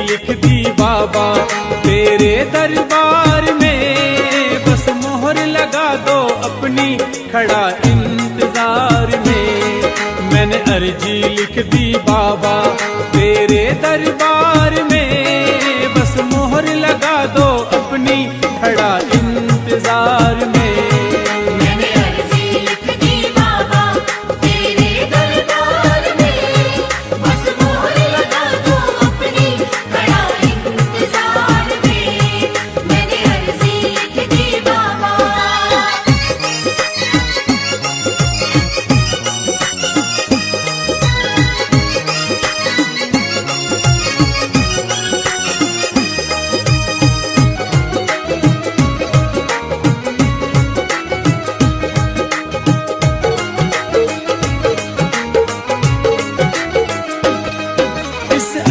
लिख दी बाबा तेरे दरबार में, बस मोहर लगा दो अपनी खड़ा इंतजार में। मैंने अर्जी लिख दी बाबा तेरे दरबार में, बस मोहर लगा दो अपनी खड़ा इंतजार में।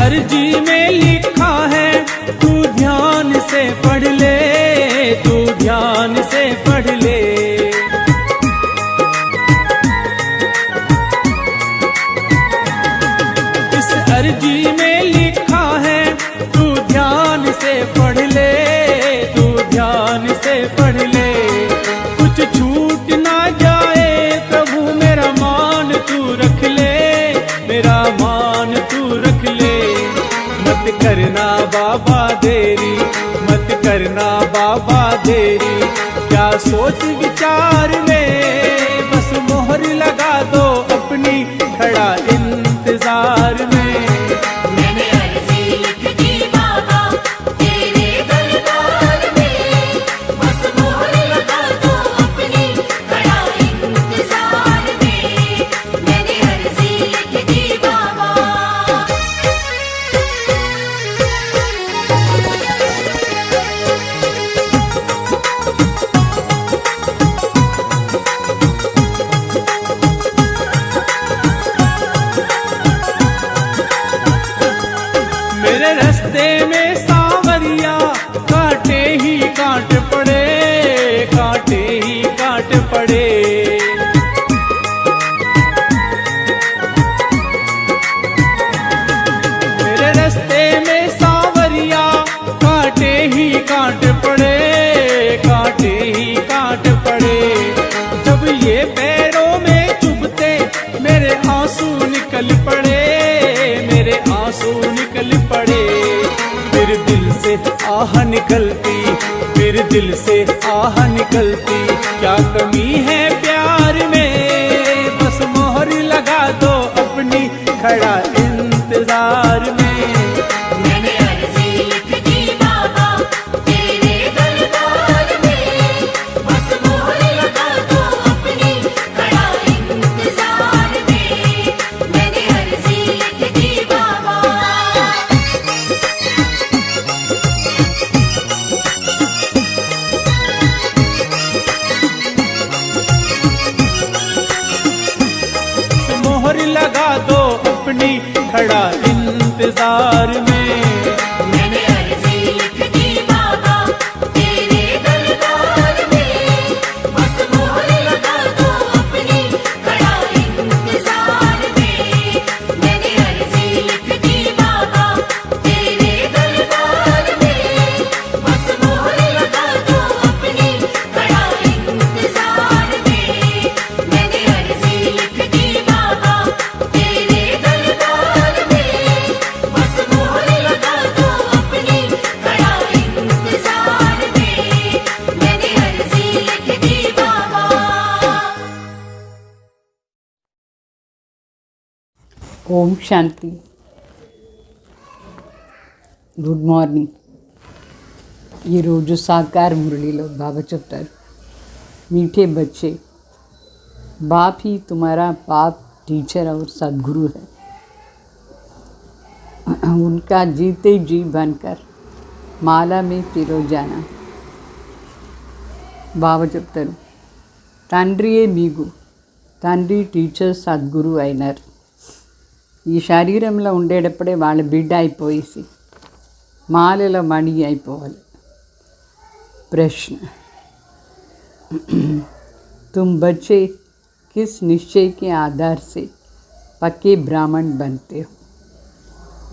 अर्जी में लिखा है तू ध्यान से पढ़ ले, तू ध्यान से पढ़ ले। इस अर्जी में लिखा है तू ध्यान से पढ़ ले, तू ध्यान से पढ़ ले। कुछ छूट ना जाए प्रभु मेरा मान तू रख ले, मेरा मान तू रख ले। मत करना बाबा देरी, मत करना बाबा देरी, क्या सोच विचार में, बस मोहर लगा दो अपनी खड़ा इंतजार में। मेरे रास्ते में सांवरिया कांटे ही कांट पड़े, कांटे ही कांट पड़े। मेरे रास्ते में सांवरिया कांटे ही कांट पड़े, कांटे ही कांट पड़े। जब ये पैरों में चुभते मेरे आंसू निकल पड़े, मेरे आंसू निकल पड़े। फिर दिल से आह निकलती, फिर दिल से आह निकलती, क्या कमी है प्यार में, बस मोहर लगा दो अपनी खड़ा इंतजार में। मोहर लगा दो अपनी खड़ा इंतजार में। मैंने अर्जी लिख दी बाबा तेरे दरबार में, बस मोहर लगा दो अपनी खड़ा इंतजार में। मैंने अर्जी लिख दी बाबा तेरे दरबार में, बस मोहर लगा दो अपनी खड़ा इंतजार में। मैंने अर्जी लिख दी बाबा तेरे दरबार में, बस मोहर लगा दो अपनी खड़ा इंतजार में। मैंने अर्जी लिख दी बाबा। ఓం శాంతి. Good morning. ఈరోజు సాకార మురళిలో బాబా చెప్తారు, मीठे बच्चे, बाप ही तुम्हारा बाप, टीचर और सदगुरु है। उनका जीते जी बनकर माला में पिरो जाना। బాబా చెప్తారు, తండ్రియే మీకు, తండ్రి టీచర్ సద్గురు అయినారు. ఈ శరీరంలో ఉండేటప్పుడే వాళ్ళ బిడ్డ అయిపోయేసి మాలలో మణి అయిపోవాలి. प्रश्न, तुम बच्चे किस निश्चय के आधार से पक्के ब्राह्मण बनते हो?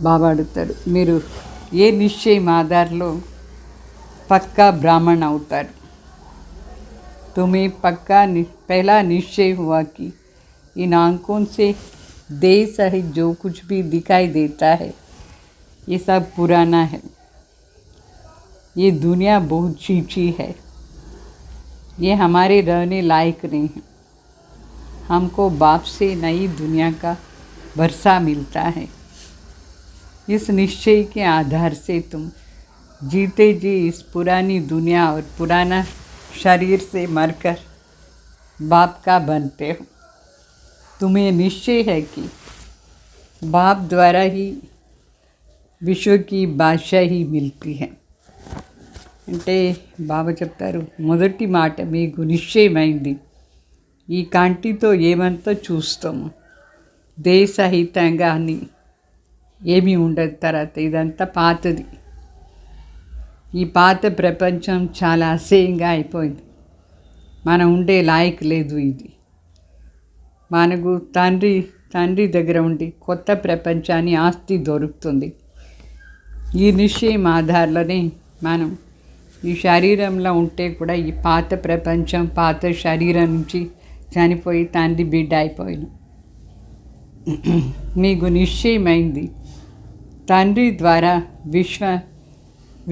బాబా అడుగుతారు, మీరు ये निश्चय आधारలో पक्का ब्राह्मण अवतार। तुम्हें पहला निश्चय हुआ कि इन आँखों से देह सहित जो कुछ भी दिखाई देता है ये सब पुराना है, ये दुनिया बहुत चीची है, ये हमारे रहने लायक नहीं है। हमको बाप से नई दुनिया का वर्षा मिलता है। इस निश्चय के आधार से तुम जीते जी इस पुरानी दुनिया और पुराना शरीर से मरकर बाप का बनते हो। तुम्हें निश्चय है कि बाप द्वारा ही विश्व की बादशाही मिलती है। అంటే బాబా చెప్తారు, మొదటి మాట మీకు నిశ్చయమైంది, ఈ కంటితో ఏమంతా చూస్తాము, దేశహితంగా అని ఏమీ ఉండదు, తర్వాత ఇదంతా పాతది, ఈ పాత ప్రపంచం చాలా అసహ్యంగా అయిపోయింది, మనం ఉండే లాయక్ లేదు, ఇది మనకు తండ్రి దగ్గర ఉండి కొత్త ప్రపంచాన్ని ఆస్తి దొరుకుతుంది. ఈ నిశ్చయం ఆధారంలోనే మనం ఈ శరీరంలో ఉంటే కూడా ఈ పాత ప్రపంచం పాత శరీరం నుంచి చనిపోయి తండ్రి బిడ్డ అయిపోయిన మీకు నిశ్చయమైంది, తండ్రి ద్వారా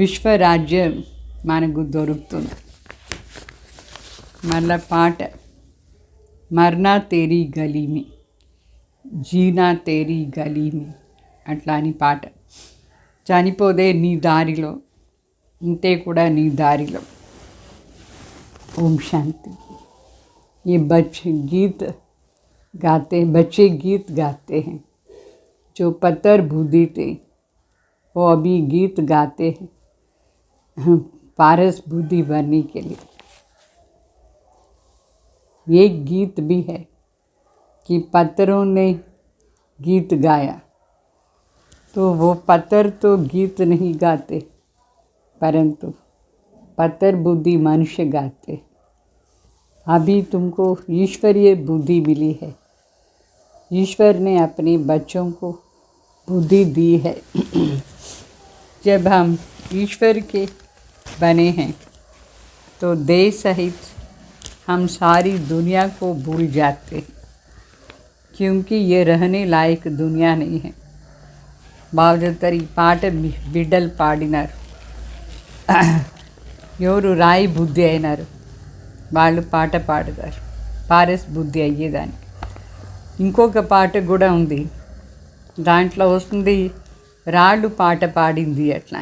విశ్వరాజ్యం మనకు దొరుకుతుంది. మళ్ళా పాట, మర్నా తేరీ గలీమి జీనా తేరీ గలీమి అట్లా అని పాట. చనిపోదే నీ దారిలో, ఉంటే కూడా నీ దారిలో. ओम शांति। ये बच्चे गीत गाते हैं, जो पत्थर बुद्धि थे वो अभी गीत गाते हैं पारस बुद्धि बनने के लिए। एक गीत भी है कि पत्थरों ने गीत गाया, तो वो पत्थर तो गीत नहीं गाते, परंतु पत्थर बुद्धि मनुष्य गाते। अभी तुमको ईश्वरीय बुद्धि मिली है, ईश्वर ने अपने बच्चों को बुद्धि दी है। जब हम ईश्वर के बने हैं तो देह सहित हम सारी दुनिया को भूल जाते हैं, क्योंकि ये रहने लायक दुनिया नहीं है। బావజత్తరి పాట బిడ్డలు పాడినారు, ఎవరు రాయి బుద్ధి అయినారు వాళ్ళు పాట పాడతారు పారస్ బుద్ధి అయ్యేదానికి. ఇంకొక పాట కూడా ఉంది, దాంట్లో వస్తుంది రాళ్ళు పాట పాడింది అట్లా.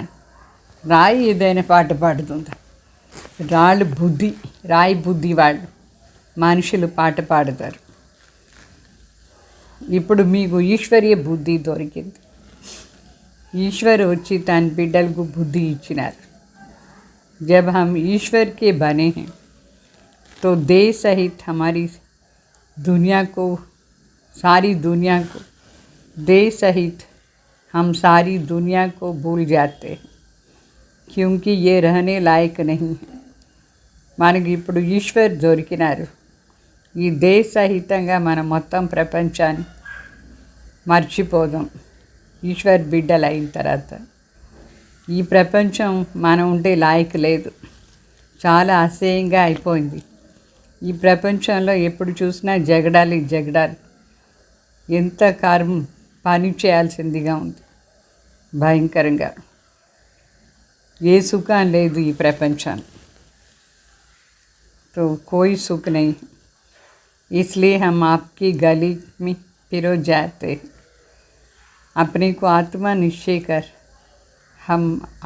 రాయి ఏదైనా పాట పాడుతుందా? రాళ్ళు బుద్ధి, రాయి బుద్ధి వాళ్ళు మనుషులు పాట పాడతారు. ఇప్పుడు మీకు ఈశ్వరీయ బుద్ధి దొరికింది. ईश्वर వచ్చి తన బిడ్డలకు బుద్ధి ఇచ్చినారు. जब हम ईश्वर के बने हैं तो देह सहित हमारी दुनिया को, सारी दुनिया को, देह सहित हम सारी दुनिया को भूल जाते हैं, क्योंकि ये रहने लायक नहीं है. మనకి ఇప్పుడు ఈశ్వర్ దొరికినారు. ఈ దేహ సహితంగా మనం మొత్తం ప్రపంచాన్ని మర్చిపోదాం. ఈశ్వర్ బిడ్డలు అయిన తర్వాత ఈ ప్రపంచం మనం ఉండే లాయక్ లేదు, చాలా అసహ్యంగా అయిపోయింది. ఈ ప్రపంచంలో ఎప్పుడు చూసినా జగడాలి, ఎంత పని చేయాల్సిందిగా ఉంది, భయంకరంగా. ఏ సుఖం లేదు ఈ ప్రపంచం, तो कोई सुख नहीं, इसलिए हम आपकी गली में पिरो जाते। अपने को आत्मा निश्चय कर हम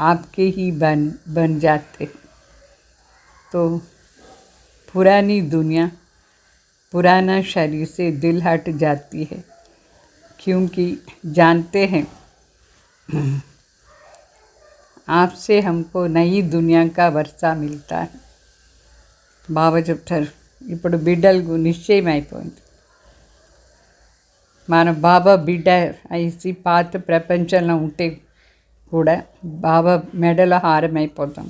आपके ही बन जाते। तो पुरानी दुनिया, पुराना शरीर से दिल हट जाती है, क्योंकि जानते हैं आपसे हमको नई दुनिया का वर्षा मिलता है. బాబా చెప్తారు, ఇప్పుడు బిడ్డలకు నిశ్చయం అయిపోయింది. మన బాబా బిడ్డ అయ్యి పాత ప్రపంచంలో ఉంటే కూడా బాబా మెడలో హారం అయిపోతాం.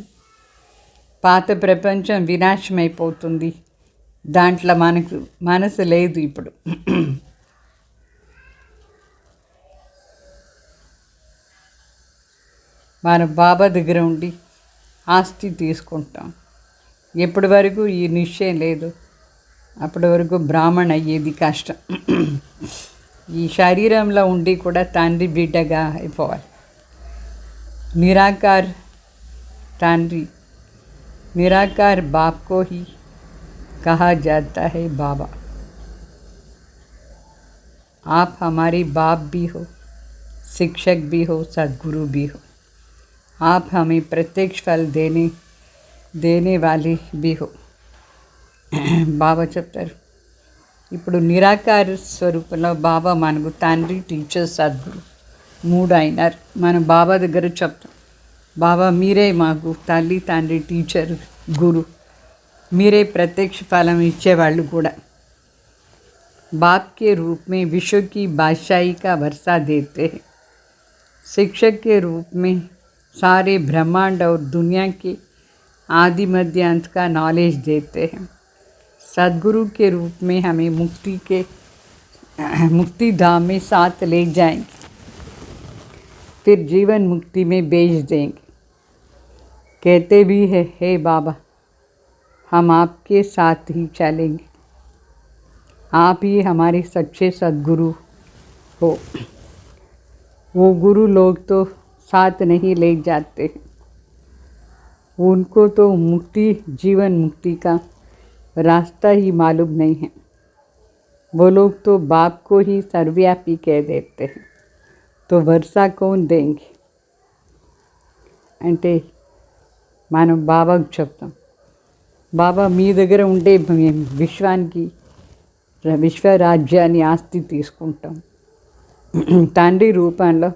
పాత ప్రపంచం వినాశం అయిపోతుంది, దాంట్లో మనకు మనసు లేదు. ఇప్పుడు మన బాబా దగ్గర ఉండి ఆస్తి తీసుకుంటాం. ఎప్పటి వరకు ఈ నిశ్చయం లేదు అప్పటి వరకు బ్రాహ్మణ అయ్యేది కష్టం. ఈ శరీరంలో ఉండి కూడా తండ్రి బిడ్డగా అయిపోవాలి. निराकार तांड्री निराकार बाप को ही कहा जाता है बाबा. आप हमारे बाप भी हो, शिक्षक भी हो, सद्गुरु भी हो. आप हमें प्रत्यक्ष फल देने वाले भी हो. బాబా చెప్తారు. ఇప్పుడు నిరాకార స్వరూపంలో బాబా మనకు తండ్రి, టీచర్, సద్గురు మూడు అయినారు. మనం బాబా దగ్గర చెప్తాం, బాబా మీరే మాకు తల్లి, తండ్రి, టీచర్, గురు, మీరే ప్రత్యక్ష ఫలం ఇచ్చేవాళ్ళు కూడా. बाप के रूप में विश्व की बादशाही का वर्षा देते हैं. शिक्षक के रूप में सारे ब्रह्मांड और दुनिया के आदि मध्य अंत का नॉलेज देते हैं. सद्गुरु के रूप में हमें मुक्ति धाम में साथ ले जाएंगे, फिर जीवन मुक्ति में भेज देंगे. कहते भी है, हे बाबा हम आपके साथ ही चलेंगे, आप ही हमारे सच्चे सद्गुरु हो. वो गुरु लोग तो साथ नहीं ले जाते, उनको तो मुक्ति, जीवन मुक्ति का रास्ता ही मालूम नहीं है. वो लोग तो बाप को ही सर्वव्यापी कह देते हैं, तो वर्षा कौन देंगे. అంటే మనం బాబాకు చెప్తాం, బాబా మీ దగ్గర ఉంటే విశ్వానికి విశ్వరాజ్యాన్ని ఆస్తి తీసుకుంటాం. తండ్రి రూపంలో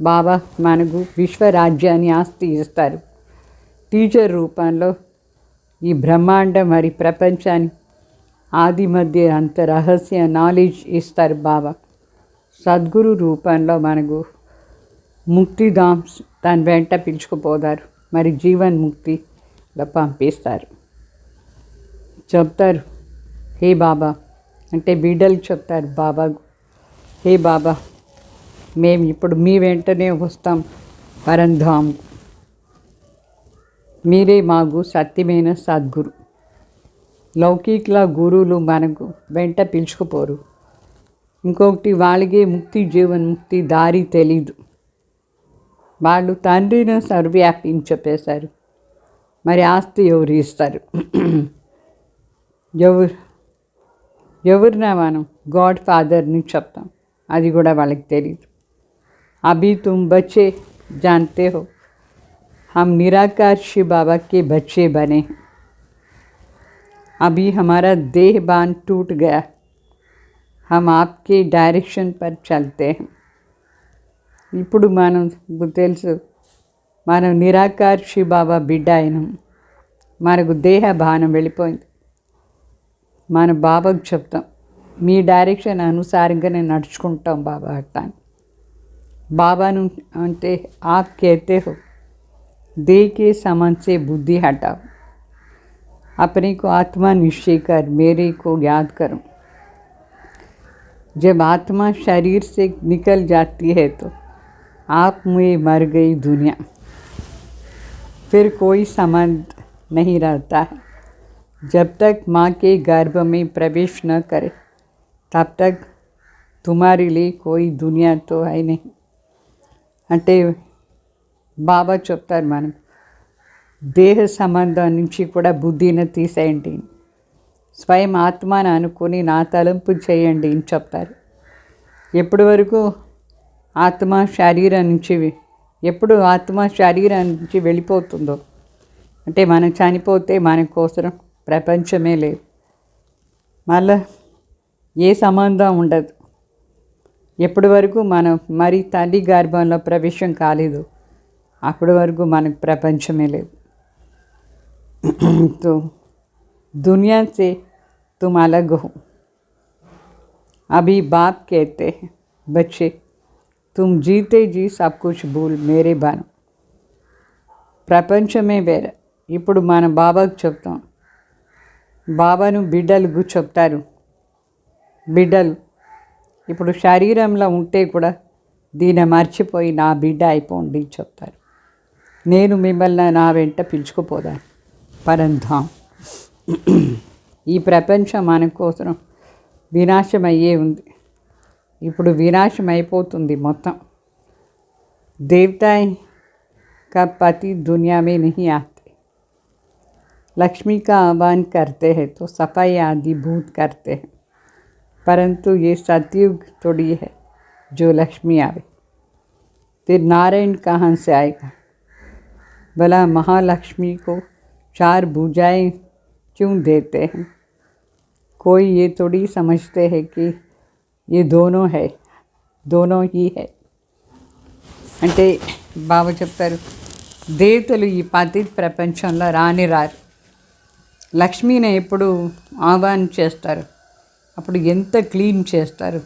బాబా మనకు విశ్వరాజ్యాన్ని ఆస్తి ఇస్తారు. టీచర్ రూపంలో ఈ బ్రహ్మాండ మరి ప్రపంచాన్ని ఆది మధ్య అంత రహస్య నాలెడ్జ్ ఇస్తారు బాబా. సద్గురు రూపంలో మనకు ముక్తిధామ్ తన వెంట పిలుచుకుపోతారు, మరి జీవన్ ముక్తిలో పంపిస్తారు. చెప్తారు, హే బాబా అంటే బిడ్డలు చెప్తారు బాబాకు, హే బాబా మేము ఇప్పుడు మీ వెంటనే వస్తాం పరంధామ్, మీరే మాకు సత్యమైన సద్గురు. లౌకికల గురువులు మనకు వెంట పిలుచుకుపోరు. ఇంకొకటి, వాళ్ళకి ముక్తి, జీవన్ ముక్తి దారి తెలీదు. వాళ్ళు తండ్రిని సర్వవ్యాపి చెప్పేశారు, మరి ఆస్తి ఎవరు ఇస్తారు. ఎవరినా మనం గాడ్ ఫాదర్ని చెప్తాం, అది కూడా వాళ్ళకి తెలియదు. అభి తుమ్ బచ్చే జాన్తే హో, हम निराकार शिव बाबा के बच्चे बने. अभी हमारा देह बांध टूट गया, हम आपके डायरेक्शन पर चलते हैं. ఇప్పుడు మనం తెలుసు, మనం నిరాకార్ శివ బాబా బిడ్డ అయినాం, మనకు దేహ భానం వెళ్ళిపోయింది. మన బాబాకు చెప్తాం, మీ డైరెక్షన్ అనుసారంగానే నడుచుకుంటాం బాబా అట్లా. బాబాను అంటే ఆప్ कहते हो देह के समन से बुद्धि हटाओ, अपने को आत्मा निश्चय कर मेरे को याद करो. जब आत्मा शरीर से निकल जाती है तो आप में मर गई दुनिया, फिर कोई संबंध नहीं रहता है. जब तक माँ के गर्भ में प्रवेश न करे तब तक तुम्हारे लिए कोई दुनिया तो है नहीं. అంటే బాబా చెప్తారు, మనం దేహ సంబంధం నుంచి కూడా బుద్ధిని తీసేయండి, స్వయం ఆత్మను అనుకుని నా తలంపు చేయండి అని చెప్తారు. ఎప్పటి వరకు ఆత్మ శరీరం నుంచి ఎప్పుడు ఆత్మ శరీరం నుంచి వెళ్ళిపోతుందో, అంటే మనం చనిపోతే మన కోసం ప్రపంచమే లేదు, మళ్ళీ ఏ సంబంధం ఉండదు. ఎప్పటి వరకు మనం మరి తల్లి గర్భంలో ప్రవేశం కాలేదు అప్పటి వరకు మనకు ప్రపంచమే లేదు. तो दुनिया से तुम अलग हो. अभी बाप कहते हैं, बच्चे तुम जीते जी सब कुछ भूल मेरे बनो. ప్రపంచమే వేరే. ఇప్పుడు మన బాబాకు చెప్తాం, బాబాను బిడ్డలకు చెప్తారు, బిడ్డలు ఇప్పుడు శరీరంలో ఉంటే కూడా దీన్ని మర్చిపోయి నా బిడ్డ అయిపోండి చెప్తారు. నేను మిమ్మల్ని నా వెంట పిలుచుకుపోదాను పరంధాం. ఈ ప్రపంచం మన కోసం వినాశమయ్యే ఉంది. ఇప్పుడు వినాశం అయిపోతుంది మొత్తం. देवता का पति दुनिया में नहीं आते. लक्ष्मी का आह्वान करते हैं तो सफाई आदि भूत करते हैं, परंतु ये सतयुग थोड़ी है जो लक्ष्मी आवे. फिर नारायण कहाँ से आएगा? भला महालक्ष्मी को 4 भुजाएं क्यों देते हैं? कोई ये थोड़ी समझते हैं कि ये दोनों है, दोनों ही है. అంటే బాబా చెప్తారు, దేవతలు ఈ పతిత్ ప్రపంచంలో రారు. లక్ష్మీని ఎప్పుడు ఆహ్వానం చేస్తారు, అప్పుడు ఎంత క్లీన్ చేస్తారు,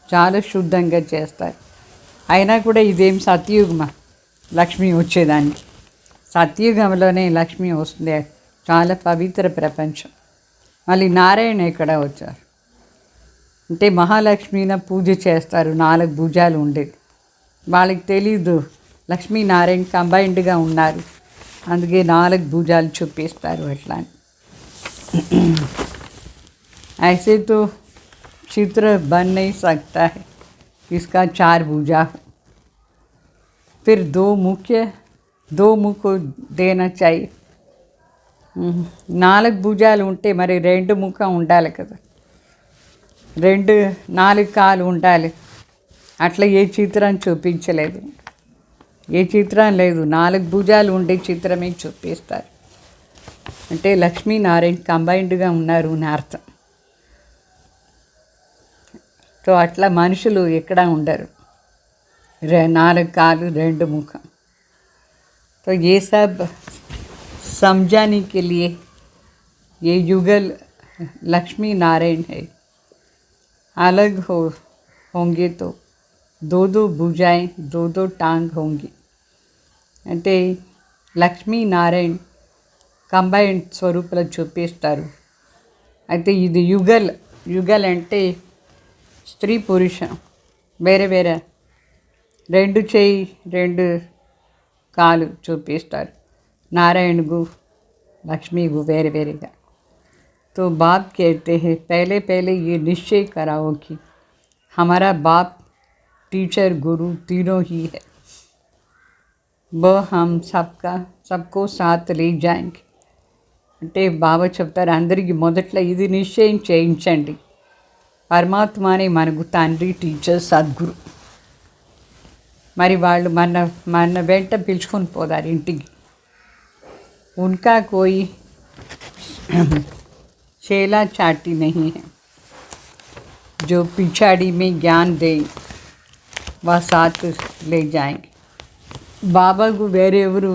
చాలా శుద్ధంగా చేస్తారు. అయినా కూడా ఇదేం సత్యుగమా లక్ష్మి వచ్చేదానికి? సత్యుగంలోనే లక్ష్మి వస్తుంది. చాలా పవిత్ర ప్రపంచం. మళ్ళీ నారాయణ ఎక్కడ వచ్చారు అంటే మహాలక్ష్మిని పూజ చేస్తారు. 4 భుజాలు ఉండేది. వాళ్ళకి తెలీదు లక్ష్మీనారాయణ కంబైన్డ్గా ఉన్నారు, అందుకే 4 భుజాలు చూపిస్తారు అట్లా. ऐसे तो चित्र बन नहीं सकता है इसका 4 भुजा हो. फिर 2 मुख देना चाहिए. 4 భుజాలు ఉంటే మరి 2 ముఖం ఉండాలి కదా, 4 కాలు ఉండాలి. అట్లా ఏ చిత్రం చూపించలేదు, ఏ చిత్రం లేదు. 4 భుజాలు ఉండే చిత్రమే చూపిస్తారు. అంటే లక్ష్మీనారాయణ కంబైన్డ్గా ఉన్నారు అని అర్థం. సో అట్లా మనుషులు ఎక్కడ ఉండరు. 4 కాలు 2 ముఖం. तो ये सब समझाने के लिए ये युगल लक्ष्मी नारायण है. अलग होंगे तो 2 भुजाएं 2 टांग होंगी. అంటే లక్ష్మీనారాయణ కంబైన్ స్వరూపులు చూపిస్తారు. అయితే ఇది యుగల్ అంటే స్త్రీ పురుష వేరే వేరే 2 చేయి 2 కాలు చూపిస్తారు. నారాయణకు లక్ష్మీకు వేరే వేరేగా. तो बाप कहते हैं पहले ये निश्चय कराओ कि हमारा बाप टीचर गुरु तीनों ही है, वह हम सबको साथ ले जाएंगे. అంటే బాబా చెప్తారు అందరికీ మొదట్లో ఇది నిశ్చయం చేయించండి. పరమాత్మనే మనకు తండ్రి, టీచర్, సద్గురు. మరి వాళ్ళు మన వెంట పిలుచుకొని పోదారు ఇంటికి. उनका कोई चेला चाटी नहीं है जो पिछाड़ी में ज्ञान दे वह साथ ले जाएंगे. బాబాకు వేరే ఎవరు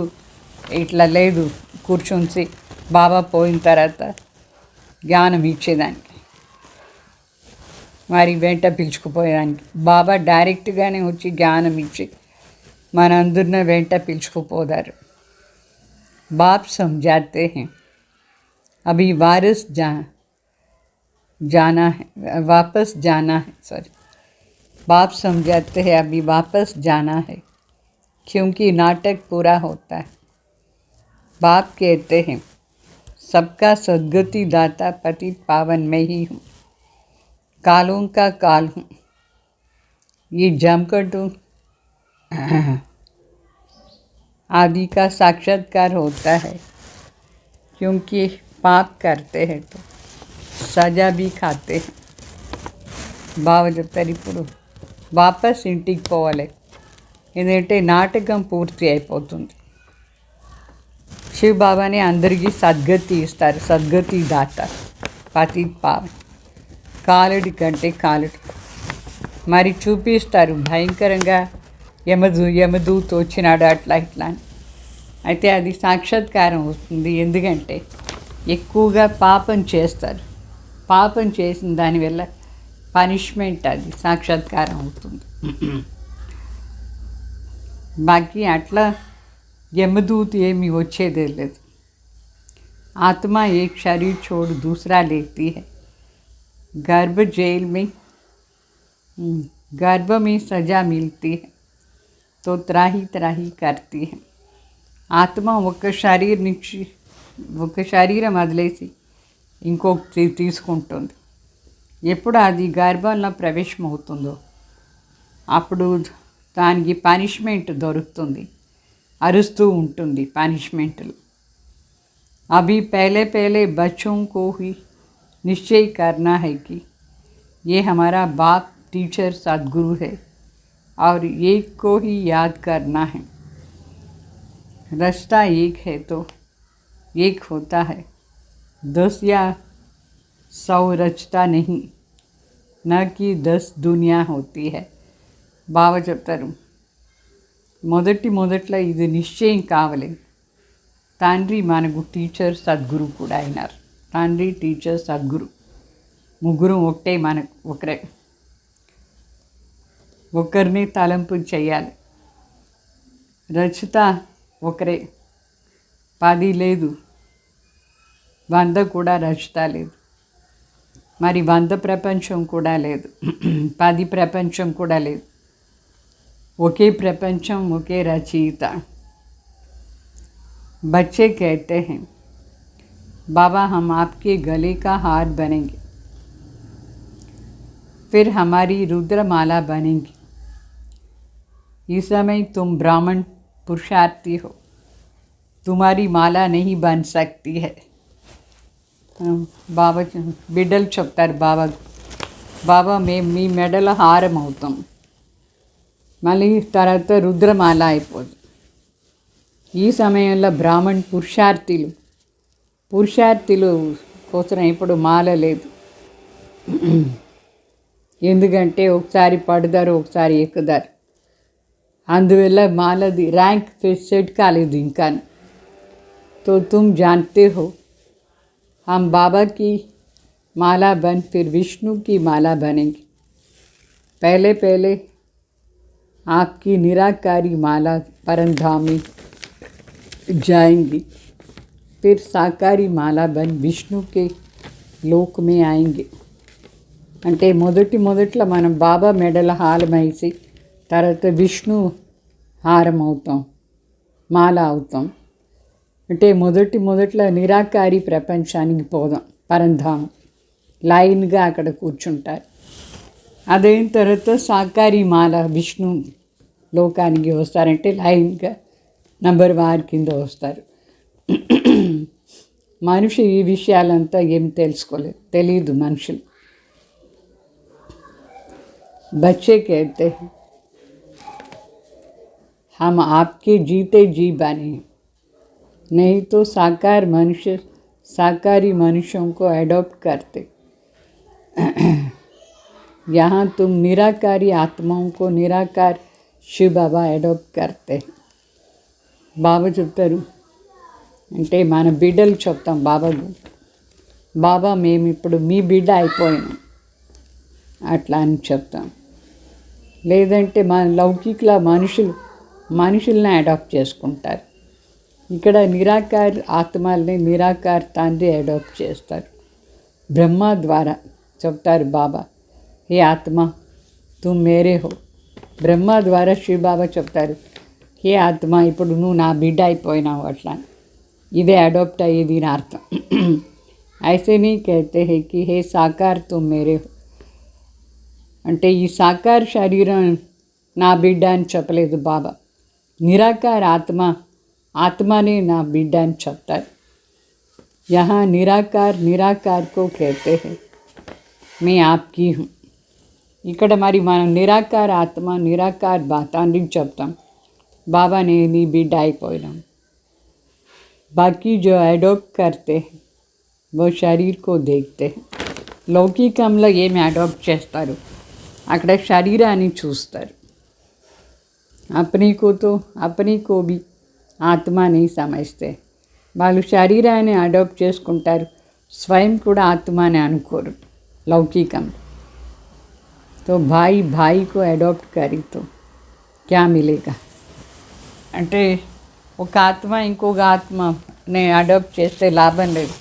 ఇట్లా లేదు కూర్చొని బాబా పోయిన తర్వాత జ్ఞానం ఇచ్చేదానికి, మరి వెంట పిలుచుకుపోయేదానికి. బాబా డైరెక్ట్గానే వచ్చి జ్ఞానం ఇచ్చి మనందరిని వెంట పిలుచుకుపోదారు. बाप समझाते हैं अभी वापस जाना है. बाप समझाते हैं अभी वापस जाना है क्योंकि नाटक पूरा होता है. बाप कहते हैं सबका सद्गति दाता पतित पावन मैं ही हूँ, कालों का काल हूँ. ये जमकर हूँ आदि का साक्षात्कार होता है. क्योंकि पाप करते हैं तो सजा भी खाते हैं. బాబా చెప్తారు ఇప్పుడు వాపస్ ఇంటికి పోవాలి, ఎందుకంటే నాటకం పూర్తి అయిపోతుంది. శివ బాబానే అందరికీ సద్గతి ఇస్తారు. సద్గతి దాత పతిత్ పావన్. కాలుడి కంటే కాలుడు మరి చూపిస్తారు భయంకరంగా యమదూత వచ్చినాడు అట్లా ఇట్లా. అయితే అది సాక్షాత్కారం అవుతుంది, ఎందుకంటే ఎక్కువగా పాపం చేస్తారు. పాపం చేసిన దానివల్ల పనిష్మెంట్ అది సాక్షాత్కారం అవుతుంది. బాకీ అట్లా యమదూత ఏమి వచ్చేదే లేదు. आत्मा एक शरीर छोड़ दूसरा लेती है. गर्भ में सजा मिलती है तो त्राही करती है. ఆత్మ ఒక శరీరం వదిలేసి ఇంకొకటి తీసుకుంటుంది. ఎప్పుడు అది గర్భంలో ప్రవేశం అవుతుందో అప్పుడు దానికి పనిష్మెంట్ దొరుకుతుంది, అరుస్తూ ఉంటుంది పనిష్మెంట్లు. अभी पहले पहले बच्चों को ही निश्चय करना है कि ये हमारा बाप टीचर सद्गुरु है और एक को ही याद करना है. रास्ता एक है तो एक होता है, 10 या 100 रचता नहीं, न कि 10 दुनिया होती है. బాబా చెప్తారు, మొదట్లో ఇది నిశ్చయం కావాలి. తండ్రి మనకు టీచర్ సద్గురు కూడా అయినారు. తండ్రి టీచర్ సద్గురు ముగ్గురు ఒకటే, మనకు ఒకరే. ఒకరిని తలంపు చేయాలి. రచిత ఒకరే, 10 లేదు, 100 కూడా రచిత లేదు. మరి 100 ప్రపంచం కూడా లేదు, 10 ప్రపంచం కూడా లేదు. ఒకే ప్రపంచం, ఒకే రచయిత. बच्चे कहते हैं, बाबा हम आपके गले का हार बनेंगे, फिर हमारी रुद्रमाला बनेंगी. इस समय तुम ब्राह्मण पुरुषार्थी हो, तुम्हारी माला नहीं बन सकती है. బాబా బిడ్డలు చెప్తారు బాబా మేము మీ మెడల హారం అవుతాం, మళ్ళీ తర్వాత రుద్రమాల అయిపోదు. ఈ సమయంలో బ్రాహ్మణ్ పురుషార్థులు కోసం ఇప్పుడు మాల లేదు. ఎందుకంటే ఒకసారి పడతారు, ఒకసారి ఎక్కుతారు. అందువల్ల మాలది ర్యాంక్ సెట్ కాలేదు ఇంకా. तो तुम जानते हो हम बाबा की माला बन फिर विष्णु की माला बनेंगे. पहले पहले आपकी निराकारी माला परमधामी जाएंगी, फिर साकारी माला बन विष्णु के लोक में आएंगे. అంటే మొదట్లో మనం బాబా మెడల హారం వేసి తర్వాత విష్ణు హారం అవుతాం, మాల అవుతాం. అంటే మొదట్లో నిరాకారి ప్రపంచానికి పోదాం, పరంధామం లైన్గా అక్కడ కూర్చుంటారు. అదైన తర్వాత సాకారి మాల విష్ణు లోకానికి వస్తారంటే లైన్గా నంబర్ 1 కింద వస్తారు. మనిషి ఈ విషయాలంతా ఏం తెలియదు మనుషులు. बच्चे कहते हैं हम आपके जीते जी बने, नहीं तो साकारी मनुष्यों को एडॉप्ट करते. यहाँ तुम निराकारी आत्माओं को निराकार शिव बाबा एडॉप्ट करते. బాబా చెప్తారు, అంటే మన బిడ్డలు చెప్తాం బాబా మేము ఇప్పుడు మీ బిడ్డ అయిపోయాం అట్లా అని చెప్తాం. లేదంటే మన లౌకికలా మనుషుల్ని అడాప్ట్ చేసుకుంటారు. ఇక్కడ నిరాకార ఆత్మల్ని నిరాకార తండ్రి అడాప్ట్ చేస్తారు. బ్రహ్మ ద్వారా చెప్తారు బాబా, ఏ ఆత్మ తుమ్ మేరే హో. బ్రహ్మ ద్వారా శివ బాబా చెప్తారు, ఏ ఆత్మ ఇప్పుడు నువ్వు నా బిడ్డ అయిపోయినావు అట్లా. ఇదే అడాప్ట్ అయ్యేది నా అర్థం. ఐసే నీ कहते हैं कि हे साकार तुम मेरे हो. అంటే ఈ సాకార శరీరం నా బిడ్డ అని చెప్పలేదు బాబా. నిరాకార ఆత్మనే నా బిడ్డ అని చెప్తారు. यहाँ निराकार को कहते हैं मैं आपकी हूँ. ఇక్కడ మరి మనం నిరాకార ఆత్మ నిరాకార తండ్రికి చెప్తాం, బాబా నేను నీ బిడ్డ అయిపోయినాం. बाकी जो अडॉप्ट करते हैं वो शरीर को देखते हैं. లౌకికంలో ఏమి అడాప్ట్ చేస్తారు, అక్కడ శరీరాన్ని చూస్తారు. अपनी को भी ఆత్మ नहीं समझते. వాళ్ళు శరీరాన్ని అడాప్ట్ చేసుకుంటారు, స్వయం కూడా ఆత్మ అని అనుకోరు లౌకికం. तो भाई को अडॉप्ट करी तो क्या मिलेगा. అంటే ఒక ఆత్మ ఇంకొక ఆత్మని అడాప్ట్ చేస్తే లాభం లేదు.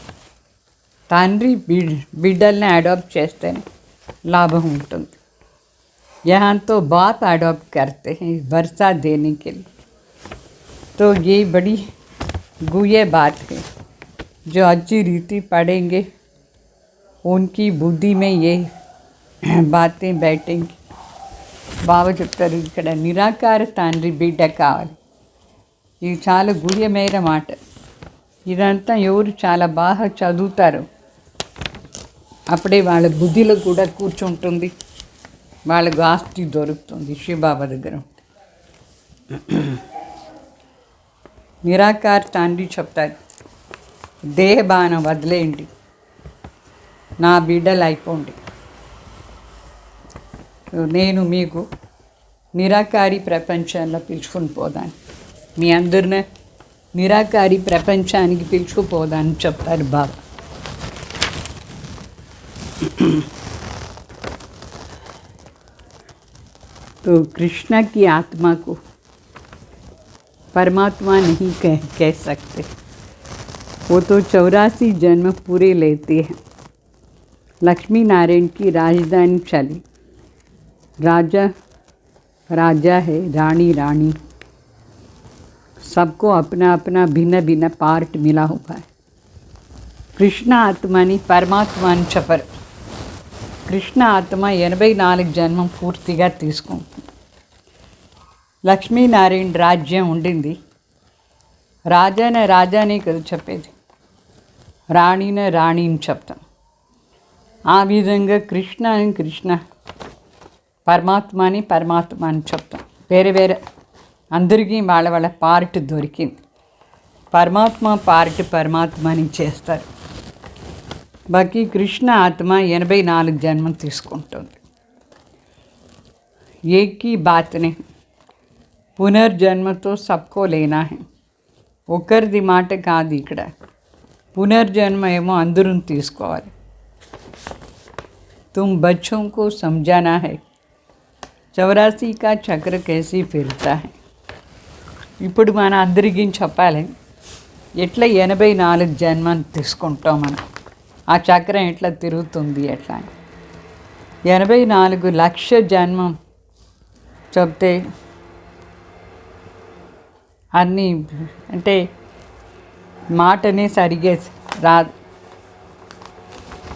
తండ్రి బిడ్డల్ని అడాప్ట్ చేస్తేనే లాభం ఉంటుంది. यहाँ तो बाप अडॉप्ट करते हैं वर्षा देने के लिए. तो ये बड़ी गुह्य बात है। जो अच्छी रीति पढ़ेंगे उनकी बुद्धि में ये బాतें बैठेंगी. బాబా చెప్తారు ఇక్కడ నిరాకార తండ్రి బిడ్డ కావాలి. ఇది చాలా గుహ్యమైన మాట. ఇదంతా ఎవరు చాలా బాగా చదువుతారు అప్పుడే వాళ్ళ బుద్ధిలో కూడా కూర్చుంటుంది, వాళ్ళకు ఆస్తి దొరుకుతుంది శివబాబా దగ్గర. నిరాకార తండ్రి చెప్తారు దేహబానం వదిలేయండి, నా బిడ్డలు అయిపోండి. నేను మీకు నిరాకారి ప్రపంచంలో పిలుచుకొని పోదాను, మీ అందరిని నిరాకారి ప్రపంచానికి పిలుచుకుపోదాన్ని చెప్తారు బాబా. तो कृष्ण की आत्मा को परमात्मा नहीं कह सकते, वो तो 84 जन्म पूरे लेते हैं. लक्ष्मी नारायण की राजधानी चली, राजा राजा है, रानी रानी, सबको अपना अपना भिन्न भिन्न पार्ट मिला हुआ है. కృష్ణ ఆత్మని పరమాత్మని చెప్పరు. కృష్ణ ఆత్మ 84 జన్మం పూర్తిగా తీసుకుంటుంది. లక్ష్మీనారాయణ రాజ్యం ఉండింది, రాజానే కదా చెప్పేది, రాణిని చెప్తాం. ఆ విధంగా కృష్ణ పరమాత్మని చెప్తాం. వేరే అందరికీ వాళ్ళ పార్ట్ దొరికింది. పరమాత్మ పార్ట్ పరమాత్మని చేస్తారు. బాకీ కృష్ణ ఆత్మ 84 జన్మం తీసుకుంటుంది. एक ही बात नहीं, పునర్జన్మతో సబ్కో లేనా హై. ఒకరిది మాట కాదు ఇక్కడ, పునర్జన్మ ఏమో అందరూ తీసుకోవాలి. तुम बच्चों को समझाना है 84 का चक्र कैसे फिरता है. ఇప్పుడు మన అందరికీ చెప్పాలి ఎట్లా 84 జన్మం తీసుకుంటాం మనం, ఆ చక్రం ఎట్లా తిరుగుతుంది ఎట్లా. 84 లక్ష జన్మం చెప్తే అన్నీ అంటే మాటనే సరిగే రాదు.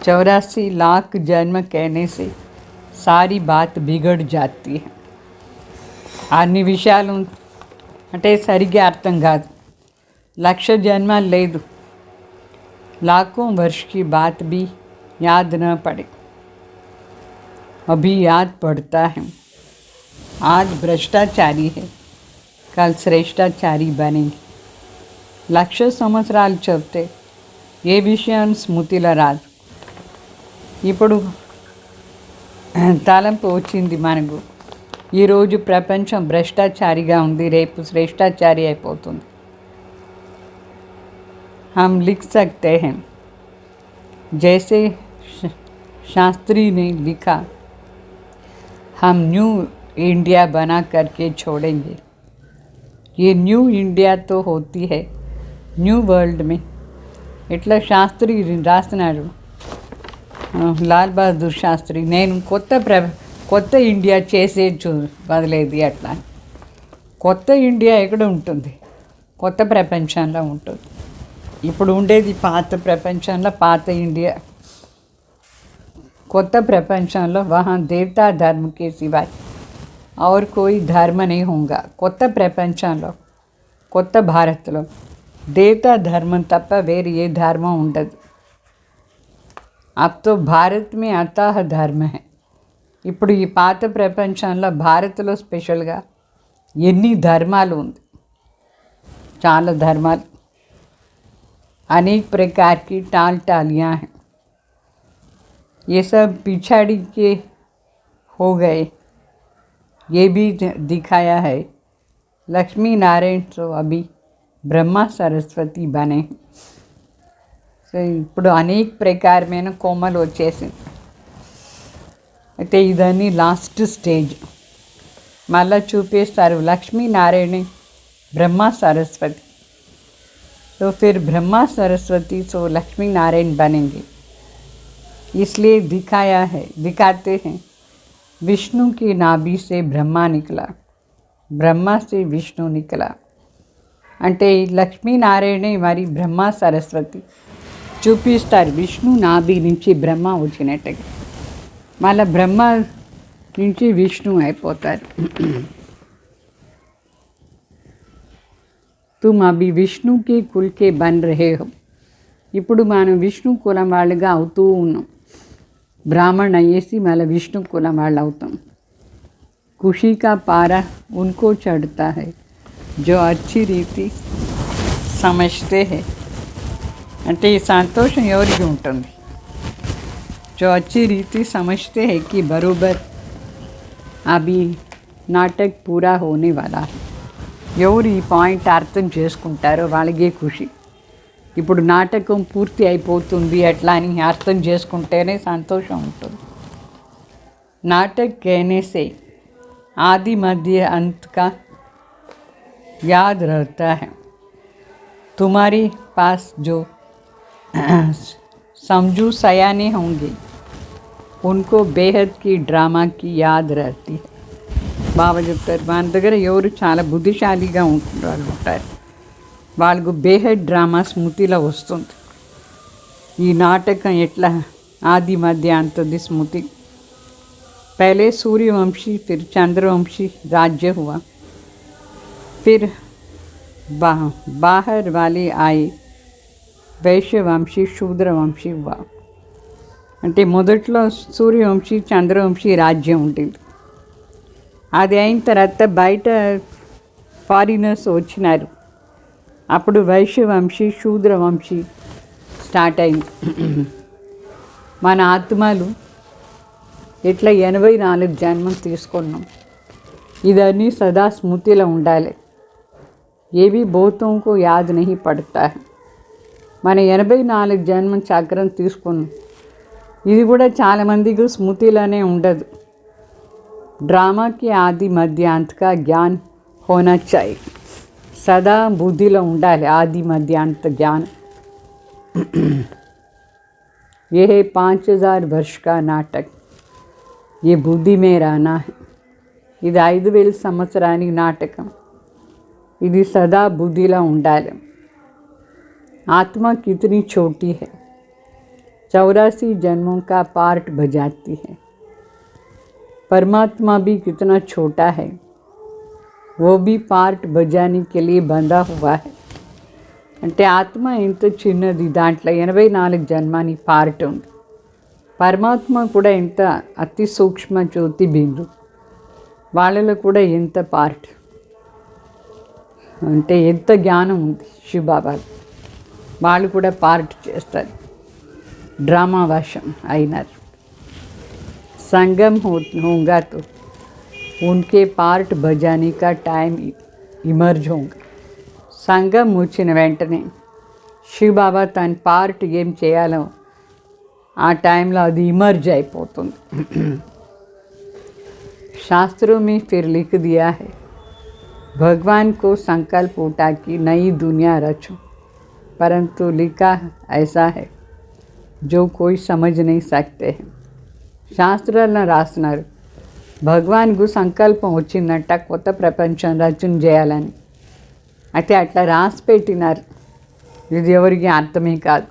84 लाख जन्म कहने से सारी बात बिगड़ जाती है. అన్ని విషయాలు అంటే సరిగ్గా అర్థం కాదు. లక్ష జన్మాలు లేదు, लाखों वर्ष की बात भी याद न पड़े. अभी याद पड़ता है. आज भ्रष्टाचारी है, कल श्रेष्ठाचारी बनेंगे. లక్ష సంవత్సరాలు చెప్తే ఏ విషయం స్మృతిలో రాదు. ఇప్పుడు తలంపు వచ్చింది మనకు, ఈరోజు ప్రపంచం భ్రష్టాచారిగా ఉంది, రేపు శ్రేష్టాచారి అయిపోతుంది. हम लिख सकते हैं जैसे शास्त्री ने लिखा, हम न्यू इंडिया बना करके छोड़ेंगे. ये न्यू इंडिया तो होती है न्यू वर्ल्ड में. इट्ला शास्त्री రాస్తున్నాడు లాల్ బహదూర్ శాస్త్రి, నేను కొత్త ఇండియా చేసే వదిలేది అట్లా. కొత్త ఇండియా ఎక్కడ ఉంటుంది, కొత్త ప్రపంచంలో ఉంటుంది. ఇప్పుడు ఉండేది పాత ప్రపంచంలో పాత ఇండియా. కొత్త ప్రపంచంలో वहाँ देवता धर्म के सिवाय और कोई धर्म नहीं होगा. కొత్త ప్రపంచంలో కొత్త భారత్లో దేవతా ధర్మం తప్ప వేరే ఏ ధర్మం ఉండదు. अब तो भारत में अथाह ధర్మ है. ఇప్పుడు ఈ పాత ప్రపంచంలో భారత్లో స్పెషల్గా ఎన్ని ధర్మాలు ఉంది, చాలా ధర్మాలు, अनेक प्रकार की टालियाँ हैं. ये सब पिछाड़ी के हो गए, ये भी दिखाया है. लक्ष्मी नारायण तो अभी ब्रह्मा सरस्वती बने. సో ఇప్పుడు అనేక ప్రకారమైన కొమ్మలు వచ్చేసింది. అయితే ఇదన్నీ లాస్ట్ స్టేజ్. మళ్ళా చూపిస్తారు లక్ష్మీనారాయణ బ్రహ్మ సరస్వతి. तो फिर ब्रह्मा सरस्वती तो लक्ष्मी नारायण बनेंगे. इसलिए दिखाते हैं विष्णु की नाभि से ब्रह्मा निकला, ब्रह्मा से विष्णु निकला. అంటే లక్ష్మీనారాయణ మరి బ్రహ్మ సరస్వతి చూపిస్తారు. విష్ణు నాభి నుంచి బ్రహ్మ వచ్చినట్టుగా మళ్ళీ బ్రహ్మ నుంచి విష్ణు అయిపోతారు. तुम अभी విష్ణు కి కుల్ కే బన్ రహే హో. ఇప్పుడు మనం విష్ణు కులం వాళ్ళుగా అవుతూ ఉన్నాం. బ్రాహ్మణ్ అయ్యేసి మళ్ళీ విష్ణు కులం వాళ్ళు అవుతాం. ఖుషీ కా పారా ఉన్కో చढ़ता है जो अच्छी రీతి సమझते हैं. అంటే ఈ సంతోషం ఎవరికి ఉంటుంది? जो अच्छी रीति समझते हैं कि बरोबर अभी नाटक पूरा होने वाला है. ఎవరు ఈ పాయింట్ అర్థం చేసుకుంటారో వాళ్ళకే ఖుషి. ఇప్పుడు నాటకం పూర్తి అయిపోతుంది అట్లా అని అర్థం చేసుకుంటేనే సంతోషం ఉంటుంది. నాటక్ कहने से आदि मध्य अंत का याद रहता है. तुम्हारे पास जो समझू सयाने होंगे उनको बेहद की ड्रामा की याद रहती है. బాబా చెప్తారు మన దగ్గర ఎవరు చాలా బుద్ధిశాలిగా ఉంటారు వాళ్ళకు బేహద్ డ్రామా స్మృతిలో వస్తుంది. ఈ నాటకం ఎట్లా ఆది మధ్య అంతది స్మృతి. पहले सूर्यवंशी फिर चंद्रवंशी राज्य हुआ, फिर बाहर वाले आए वैश्यवंशी शूद्रवंशी हुआ. అంటే మొదట్లో సూర్యవంశీ చంద్రవంశీ రాజ్యం ఉంటుంది. అది అయిన తర్వాత బయట ఫారినర్స్ వచ్చినారు. అప్పుడు వైశ్యవంశీ శూద్రవంశీ స్టార్ట్ అయింది. మన ఆత్మలు ఇట్లా 84 జన్మం తీసుకున్నాం. ఇదన్నీ సదా స్మృతిలో ఉండాలి. ఏవి భూతంకు యాద్ నహీ పడతా. మన 84 జన్మం చక్రం తీసుకున్నాం. ఇది కూడా చాలామందికి స్మృతిలోనే ఉండదు. డ్రామాకి ఆది మధ్య అంతగా జ్ఞాన్ హోనా చాయి. సదా బుద్ధిలో ఉండాలి ఆది మధ్య అంత జ్ఞానం. ये 5000 वर्ष का नाटक, ये बुद्धि में रहना है. ఇది 5000 సంవత్సరానికి నాటకం. ఇది సదా బుద్ధిలో ఉండాలి. आत्मा कितनी छोटी है, 84 जन्मों का पार्ट बजाती है. परमात्मा भी कितना छोटा है, वो भी पार्ट बजाने के लिए बंधा हुआ है. అంటే ఆత్మ ఎంత చిన్నది, దాంట్లో 84 జన్మాని పార్ట్ ఉంది. పరమాత్మ కూడా ఎంత అతి సూక్ష్మ జ్యోతి బిందు, వాళ్ళలో కూడా ఎంత పార్ట్, అంటే ఎంత జ్ఞానం ఉంది శివబాబాలు. వాళ్ళు కూడా పార్ట్ చేస్తారు. డ్రామా వశం అయినారు. संगम होगा तो उनके पार्ट बजाने का टाइम इमर्ज होगा. సంగం వచ్చిన వెంటనే శివబాబా తన పార్ట్ ఏం చేయాలో ఆ టైంలో అది ఇమర్జ్ అయిపోతుంది. शास्त्रों में फिर लिख दिया है, भगवान को संकल्प उठा कि नई दुनिया रचो, परंतु लिखा ऐसा है जो कोई समझ नहीं सकते हैं. శాస్త్రాలను రాస్తున్నారు, భగవాన్కు సంకల్పం వచ్చిందంట కొత్త ప్రపంచం రచన చేయాలని. అయితే అట్లా రాసి పెట్టినారు. ఇది ఎవరికి అర్థమే కాదు.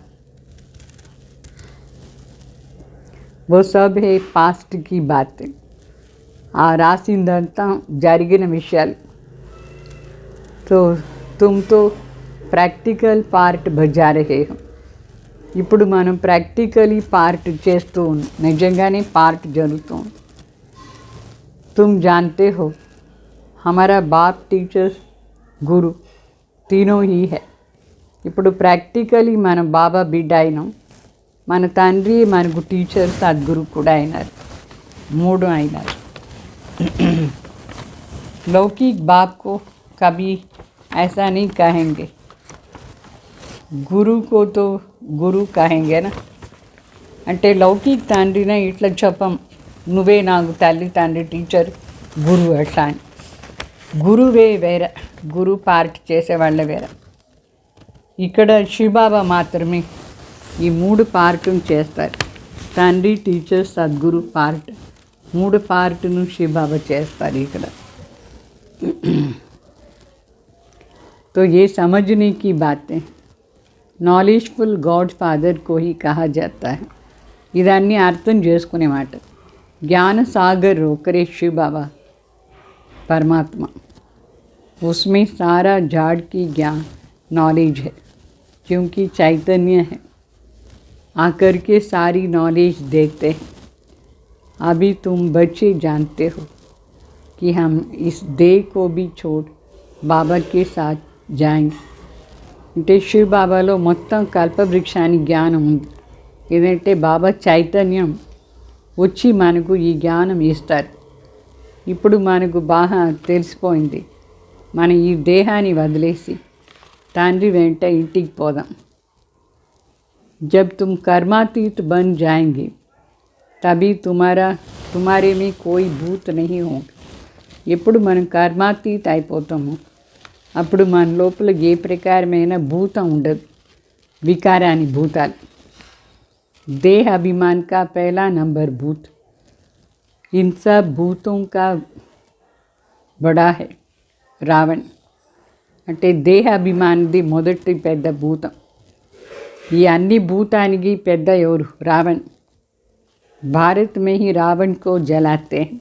वो सब है पास्ट की बातें. ఆ రాసిందంతా జరిగిన విషయాలు. तो तुम तो प्रैक्टिकल पार्ट बजा रहे हो. ఇప్పుడు మనం ప్రాక్టికలీ పార్ట్ చేస్తూ ఉన్నాం. నిజంగానే పార్ట్ జరుగుతూ ఉంది. तुम जानते हो हमारा बाप टीचर गुरु तीनों ही है. ఇప్పుడు ప్రాక్టికలీ మనం బాబా బిడ్డ అయినాం. మన తండ్రి మనకు టీచర్ సద్గురు కూడా అయినారు. 3 అయినారు. लौकिक बाप को कभी ऐसा नहीं कहेंगे, गुरु को तो గురు కహెంగేనా. అంటే లౌకిక తండ్రినే ఇట్లా చెప్పం, నువ్వే నాకు తల్లి తండ్రి టీచర్ గురువు అట్లా అని. గురువే వేరే, గురు పార్ట్ చేసేవాళ్ళే వేరే. ఇక్కడ శివబాబా మాత్రమే ఈ 3 పార్ట్ను చేస్తారు. తండ్రి టీచర్ సద్గురు పార్ట్ 3 పార్ట్ను శివబాబా చేస్తారు ఇక్కడ. तो ये समझने की बातें నాలెడ్జ్ఫుల్ గాడ్ ఫాదర్ को ही कहा जाता है. ఇదన్నీ అర్థం చేసుకునే మాట. ज्ञान सागर रोकरे शिव बाबा परमात्मा, उसमें सारा झाड़ की ज्ञान नॉलेज है, क्योंकि चैतन्य है. आकर के सारी नॉलेज देते हैं. अभी तुम बच्चे जानते हो कि हम इस देह को भी छोड़ बाबा के साथ जाएंगे. అంటే శివ బాబాలో మొత్తం కల్పవృక్షాన్ని జ్ఞానం ఉంది. ఏదంటే బాబా చైతన్యం వచ్చి మనకు ఈ జ్ఞానం ఇస్తారు. ఇప్పుడు మనకు బాగా తెలిసిపోయింది, మన ఈ దేహాన్ని వదిలేసి తండ్రి వెంట ఇంటికి పోదాం. जब तुम कर्मातीत बन जाएंगे तभी तुम्हारे में कोई भूत नहीं होंगे. ఎప్పుడు మనం కర్మాతీత అయిపోతామో అప్పుడు మన లోపల ఏ ప్రకారమైన భూతం ఉండదు, వికారాన్ని భూతాలు. देह अभिमान का पहला नंबर भूत इन सब भूतों का बड़ा है रावण. అంటే దేహ అభిమానిది మొదటి పెద్ద భూతం. ఈ అన్ని భూతానికి పెద్ద ఎవరు? రావణ్. भारत में ही रावण को जलाते हैं,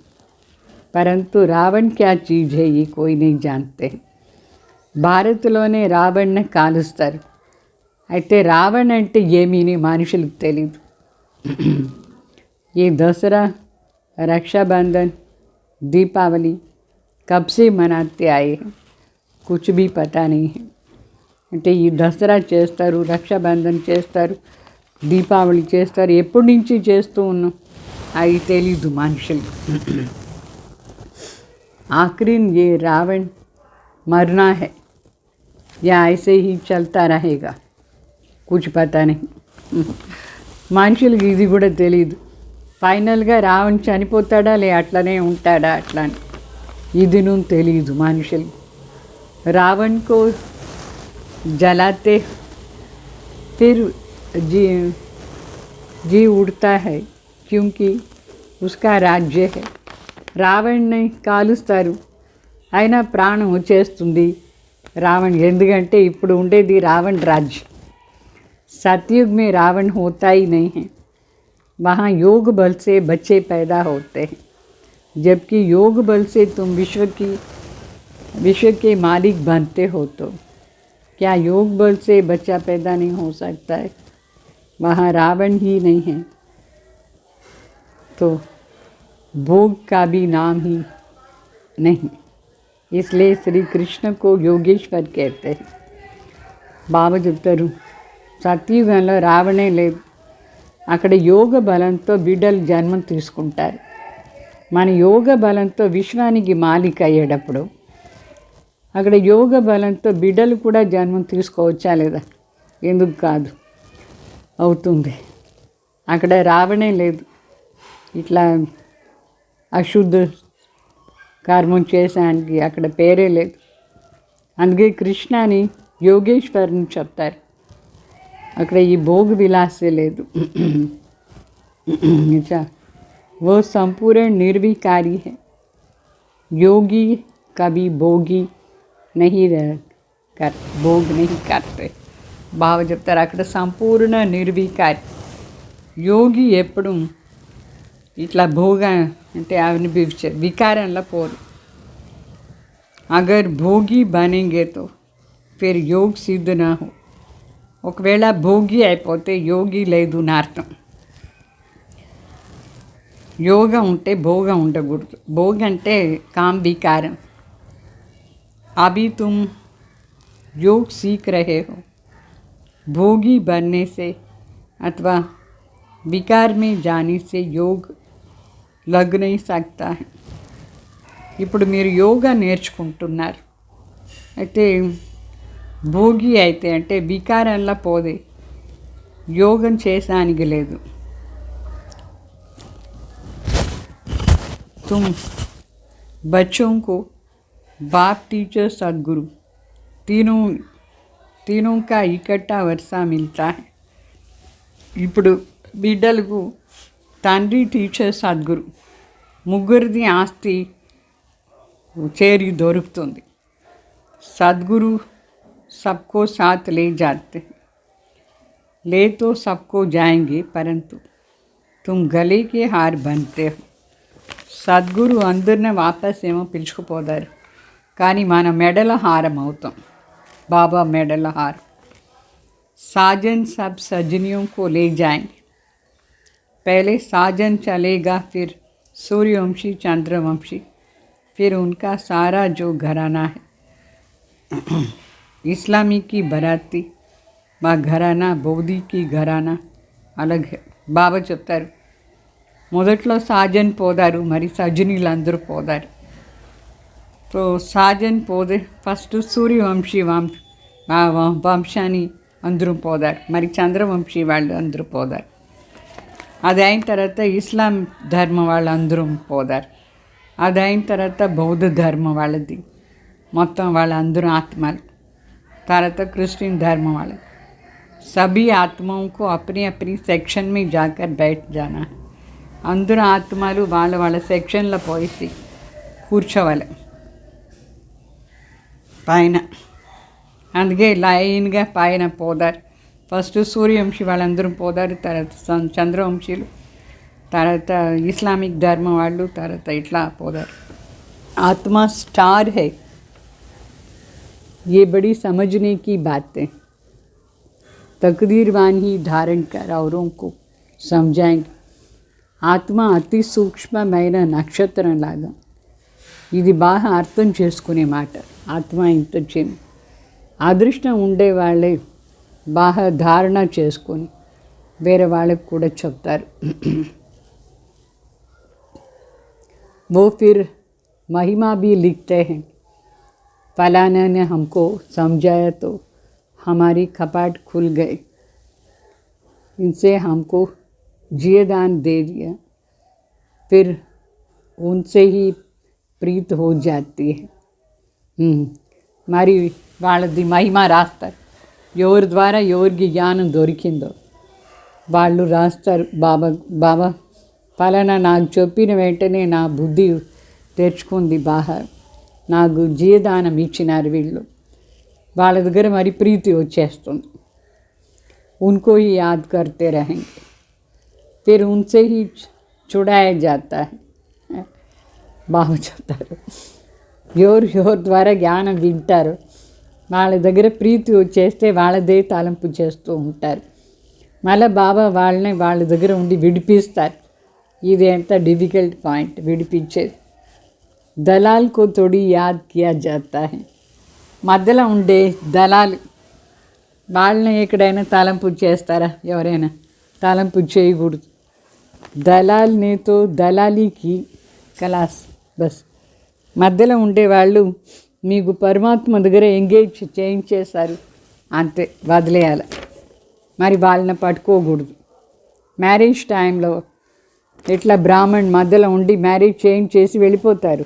परंतु रावण क्या चीज़ है ये कोई नहीं जानते. భారత్లోనే రావణ్ని కాలుస్తారు. అయితే రావణ్ అంటే ఏమీని మనుషులకు తెలీదు. ये दसरा, रक्षाबंधन, दीपावली कब से मनाते आए हैं, कुछ भी पता नहीं है. అంటే ఈ దసరా చేస్తారు, రక్షాబంధన్ చేస్తారు, దీపావళి చేస్తారు. ఎప్పటి నుంచి చేస్తూ ఉన్నాం అవి తెలీదు మనుషులు. आखिर ये रावण मरना है या ऐसे ही चलता रहेगा, कुछ पता नहीं. మనుషులకి ఇది కూడా తెలీదు. ఫైనల్గా రావణ్ చనిపోతాడా లే అట్లనే ఉంటాడా అట్లా అని ఇది నువ్వు తెలీదు మనుషులు. रावण को जलाते फिर जी उड़ता है, क्योंकि उसका राज्य है. రావణ్ని కాలుస్తారు, అయినా ప్రాణం వచ్చేస్తుంది రావణ్. ఎందుకంటే ఇప్పుడు ఉండేది రావణ్ राज्य. सतयुग में रावण होता ही नहीं है. वहाँ योग बल से बच्चे पैदा होते हैं, जबकि योग बल से तुम विश्व के मालिक बनते हो. तो क्या योग बल से बच्चा पैदा नहीं हो सकता है? वहाँ रावण ही नहीं है, तो भोग का भी नाम ही नहीं. इसलिए श्री कृष्ण को योगेश्वर कहते हैं. బాబా చెప్తారు, సత్యుగంలో రావణే లేదు. అక్కడ యోగ బలంతో బిడ్డలు జన్మ తీసుకుంటారు. మన యోగ బలంతో విశ్వానికి మాలిక అయ్యేటప్పుడు అక్కడ యోగ బలంతో బిడ్డలు కూడా జన్మం తీసుకోవచ్చా లేదా? ఎందుకు కాదు, అవుతుంది. అక్కడ రావణే లేదు. ఇట్లా అశుద్ధ కర్మం చేసానికి అక్కడ పేరే లేదు. అందుకే కృష్ణని యోగేశ్వరుని చెప్తారు. అక్కడ ఈ భోగ విలాసే లేదు. वो संपूर्ण निर्विकारी है. योगी कभी भोगी नहीं भोग नहीं करते. బావ చెప్తారు అక్కడ సంపూర్ణ నిర్వికారి. యోగి ఎప్పుడు ఇట్లా భోగ అంటే అనిపించే వికారంలో పోరు. అగర్ భోగి బనేంగే తో ఫిర్ యోగ్ సిద్ధ నా హో. ఒకవేళ భోగి అయిపోతే యోగి లేదు నా అర్థం. యోగ ఉంటే భోగ ఉండకూడదు. భోగ అంటే కామ్ వికారం. अभी तुम योग सीख रहे हो. भोगी बनने से अथवा विकार में जाने से योग लग नहीं सकता है. ఇప్పుడు మీరు యోగా నేర్చుకుంటున్నారు. అయితే భోగి అయితే అంటే వికారంలో పోదే, యోగం చేసానికి లేదు. तुम बच्चों को बाप, टीचर, सदगुरु तीनों का इकट्ठा वर्षा मिलता है. ఇప్పుడు బిడ్డలకు తండ్రి, టీచర్, సద్గురు ముగ్గురిది ఆస్తి చేరి దొరుకుతుంది. సద్గురు सबको साथ ले जाते हैं, ले तो सबको जाएंगे परंतु तुम गले के हार बनते हो. సద్గురు అందరిని వాపస్ ఏమో పిలుచుకుపోతారు, కానీ మన మెడల హారం అవుతాం. బాబా మెడల హారం. साजन सब सजनियों को ले जाएंगे. पहले साजन चलेगा, फिर सूर्यवंशी, चंद्रवंशी, फिर उनका सारा जो घराना है. इस्लामी की बराती మా ఘరానా, బౌద్ధీకి ఘరానా అలాగే బాబా చెప్తారు. మొదట్లో సాజన్ పోదారు, మరి సజనీలందరూ పోదారు. సో సాజన్ పోదే ఫస్ట్ సూర్యవంశీ వంశాన్ని అందరూ పోదారు, మరి చంద్రవంశీ వాళ్ళు అందరూ పోదారు. అది అయిన తర్వాత ఇస్లాం ధర్మం వాళ్ళు అందరూ పోదారు. అది అయిన తర్వాత బౌద్ధ ధర్మం వాళ్ళది మొత్తం వాళ్ళందరూ ఆత్మలు. తర్వాత క్రిస్టియన్ ధర్మం వాళ్ళది. सभी आत्माओं को अपनी अपनी सेक्शन में जाकर बैठ जाना. అందరూ ఆత్మలు వాళ్ళ వాళ్ళ సెక్షన్లో పోయి కూర్చోవాలి పైన. అందుకే లైన్గా పైన పోదారు. ఫస్ట్ సూర్యవంశీ వాళ్ళందరూ పోదారు, తర్వాత చంద్రవంశీలు, తర్వాత ఇస్లామిక్ ధర్మం వాళ్ళు, తర్వాత ఇట్లా పోదారు. ఆత్మ स्टार है, ये बड़ी समझने की बातें. तकदीरवान ही धारण कर औरों को समझाएंगे. ఆత్మ అతి సూక్ష్మమైన నక్షత్రం లాగా. ఇది బాగా అర్థం చేసుకునే మాట. ఆత్మ ఇంత చిన్న. అదృష్టం ఉండేవాళ్ళే బాగా ధారణ చేసుకొని వేరే వాళ్ళకి కూడా చెప్తారు. वो फिर महिमा भी लिखते हैं. फलाना ने हमको समझाया तो हमारी कपाट खुल गए, इनसे हमको जियदान दे दिया, फिर उनसे ही प्रीत हो जाती है. మరి వాళ్ళది మహిమ రాస్తారు. ఎవరి ద్వారా ఎవరికి జ్ఞానం దొరికిందో వాళ్ళు రాస్తారు. బాబా ఫలానా నాకు చెప్పిన వెంటనే నా బుద్ధి తెరుచుకుంది, బాగా నాకు జీవదానం ఇచ్చినారు వీళ్ళు. వాళ్ళ దగ్గర మరి ప్రీతి వచ్చేస్తుంది. उनको ही याद करते रहेंगे, फिर उनसे ही छुड़ाया जाता है. బాగా చెప్తారు. ఎవరి ద్వారా జ్ఞానం వింటారు వాళ్ళ దగ్గర ప్రీతి వచ్చేస్తే వాళ్ళదే తలంపు చేస్తూ ఉంటారు. మళ్ళీ బాబా వాళ్ళ దగ్గర ఉండి విడిపిస్తారు. ఇది ఎంత డిఫికల్ట్ పాయింట్ విడిపించేది. దలాల్ కో తోడి యాద్ కియా జాతా హై. మధ్యలో ఉండే దళాలు వాళ్ళని ఎక్కడైనా తలంపు చేస్తారా? ఎవరైనా తలంపు చేయకూడదు. దళాల్నితో దళాలీకి కలాస్ బస్. మధ్యలో ఉండేవాళ్ళు మీకు పరమాత్మ దగ్గర ఎంగేజ్ చేయించేశారు అంతే, వదిలేయాలి. మరి వాళ్ళని పట్టుకోకూడదు. మ్యారేజ్ టైంలో ఇట్లా బ్రాహ్మణ్ మధ్యలో ఉండి మ్యారేజ్ చేయించేసి వెళ్ళిపోతారు.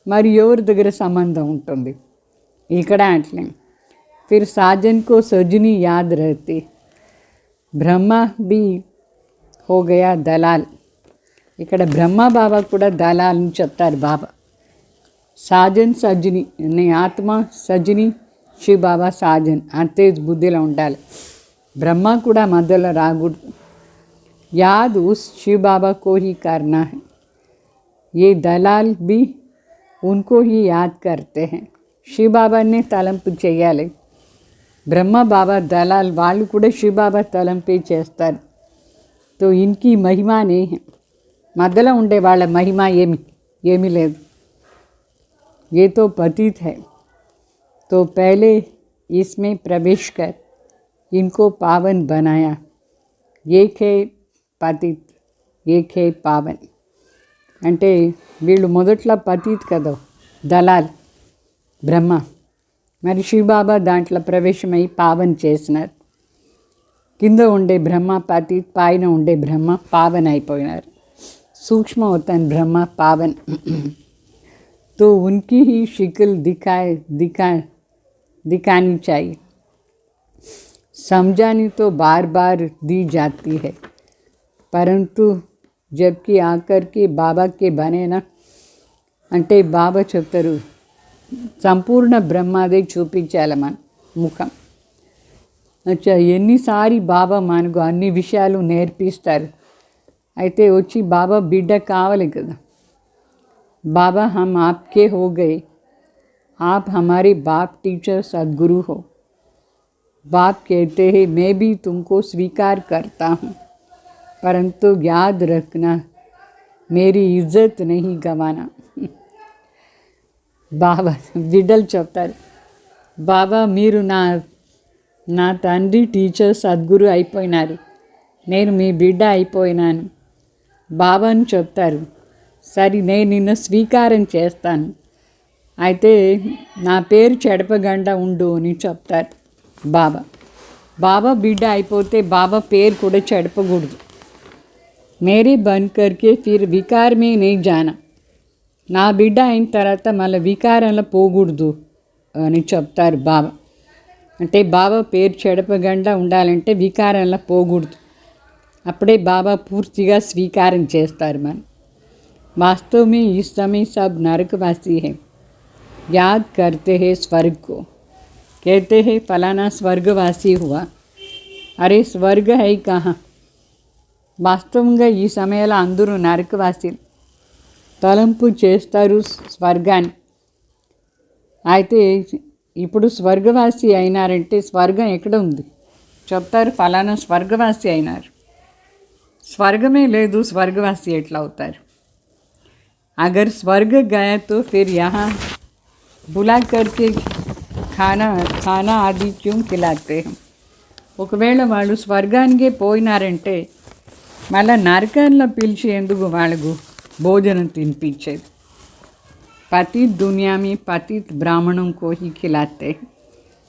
మరి ఎవరి దగ్గర సంబంధం ఉంటుంది? ఇక్కడ అట్లే. फिर साजन को सजनी याद रहती. ब्रह्मा भी हो गया दलाल. ఇక్కడ బ్రహ్మ బాబా కూడా దళాల్ అని చెప్తారు. బాబా సాజన్ సజ్జని నీ ఆత్మ సజ్జని, శివ బాబా సాజన్. అంతే బుద్ధిలో ఉండాలి. బ్రహ్మ కూడా మధ్యలో రాకూడదు. యాద్ ఉస్ శివ బాబా को ही करना है. ये दलाल भी उनको ही याद करते हैं. శివ బాబానే తలంపు చేయాలి. బ్రహ్మ బాబా దళాల్ వాళ్ళు కూడా శివ బాబా తలంపే చేస్తారు. తో ఇన్కి మహిమానే మధ్యలో ఉండే వాళ్ళ మహిమ ఏమీ లేదు. ये तो पतित है, तो पहले इसमें प्रवेश कर इनको पावन बनाया. एक है पतित, एक है पावन. అంటే వీళ్ళు మొదట్లో పతిత్ కదా, దళాల్ బ్రహ్మ. మరి శివబాబా దాంట్లో ప్రవేశమై పావన్ చేసినారు. కింద ఉండే బ్రహ్మ పతిత్, పైన ఉండే బ్రహ్మ పావన్ అయిపోయినారు. सूक्ष्म होता है ब्रह्मा पावन. तो उनकी ही शिकल दिखानी चाहिए. समझानी तो बार बार दी जाती है, परंतु जबकि आकर के बाबा के बने ना అంటే బాబా చెప్తారు సంపూర్ణ బ్రహ్మాదే చూపించాలి మనం. ముఖం. అచ్చా, ఎన్నిసారి బాబా మనకు అన్ని విషయాలు నేర్పిస్తారు. అయితే వచ్చి బాబా బిడ్డ కావాలి కదా. बाबा हम आपके हो गए, आप हमारे बाप टीचर सद्गुरु हो. बाप कहते हैं मैं भी तुमको स्वीकार करता हूँ, परंतु याद रखना मेरी इज्जत नहीं गंवाना. బాబా బిడ్డలు చెప్తారు, బాబా మీరు నా తండ్రి టీచర్ సద్గురు అయిపోయినారు, నేను మీ బిడ్డ అయిపోయినాను. బాబాని చెప్తారు, సరే నేను నిన్ను స్వీకారం చేస్తాను, అయితే నా పేరు చెడపగండా ఉండు అని చెప్తారు బాబా. బాబా బిడ్డ అయిపోతే బాబా పేరు కూడా చెడపకూడదు. మేరే బన్ కర్కే ఫిర్ వికార్ మే నే జానా, నా బిడ్డ అయిన తర్వాత మళ్ళీ వికారంలో పోకూడదు అని చెప్తారు బాబా. అంటే బాబా పేరు చెడపగండా ఉండాలంటే వికారంలో పోకూడదు. అప్పుడే బాబా పూర్తిగా స్వీకారం చేస్తారు మనం. वास्तव में इस समय सब नरकवासी हैं, याद करते हैं स्वर्ग को, कहते हैं फलाना स्वर्गवासी हुआ. अरे स्वर्ग है कहाँ? వాస్తవంగా ఈ సమయంలో అందరూ నరకవాసీలు, తలంపు చేస్తారు స్వర్గాన్ని. అయితే ఇప్పుడు స్వర్గవాసి అయినారంటే స్వర్గం ఎక్కడ ఉంది చెప్తారు, ఫలానా స్వర్గవాసి అయినారు. స్వర్గమే లేదు, స్వర్గవాసి ఎట్లా అవుతారు? अगर स्वर्ग गया तो फिर यहाँ बुला करके खाना आदि क्यों खिलाते हैं? ఒకవేళ వాళ్ళు స్వర్గానికే పోయినారంటే మళ్ళీ నరకంలో పిలిచి ఎందుకు వాళ్ళకు భోజనం తినిపించేది? పతిత్ దునియామి పతిత్ బ్రాహ్మణం కోహి ఖిలాతే.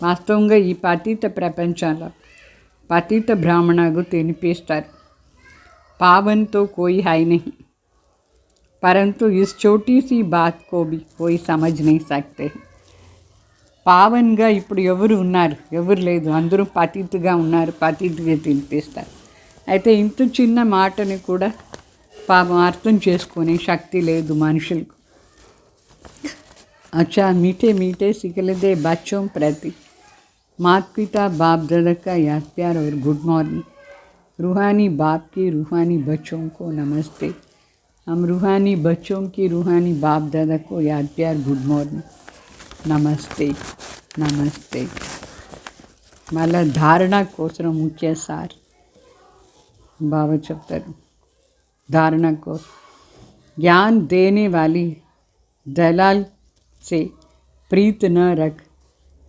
వాస్తవంగా ఈ పతిత ప్రపంచంలో పతిత బ్రాహ్మణకు తినిపిస్తారు. పావన్తో కోయి హై నహీ, परंतु इस छोटी सी बात को भी कोई समझ नहीं सकते. పావన్గా ఇప్పుడు ఎవరు ఉన్నారు? ఎవరు లేదు, అందరూ పతితుగా ఉన్నారు, పతితుగా తినిపిస్తారు. అయితే ఇంత చిన్న మాటని కూడా పాపం అర్థం చేసుకునే శక్తి లేదు మనుషులకు. अच्छा मीठे मीठे सिखलदे बच्चों प्रति माता पिता बाप दादा का याद प्यार और गुड मॉर्निंग. रूहानी बाप की रूहानी बच्चों को नमस्ते. हम रूहानी बच्चों की रूहानी बाप दादा को याद प्यार गुड मॉर्निंग, नमस्ते नमस्ते. మళ్ళా ధారణ కోసం ముఖ్య సార్ బాబా చెప్తారు. धारणा को ज्ञान देने वाली दलाल से प्रीत न रख,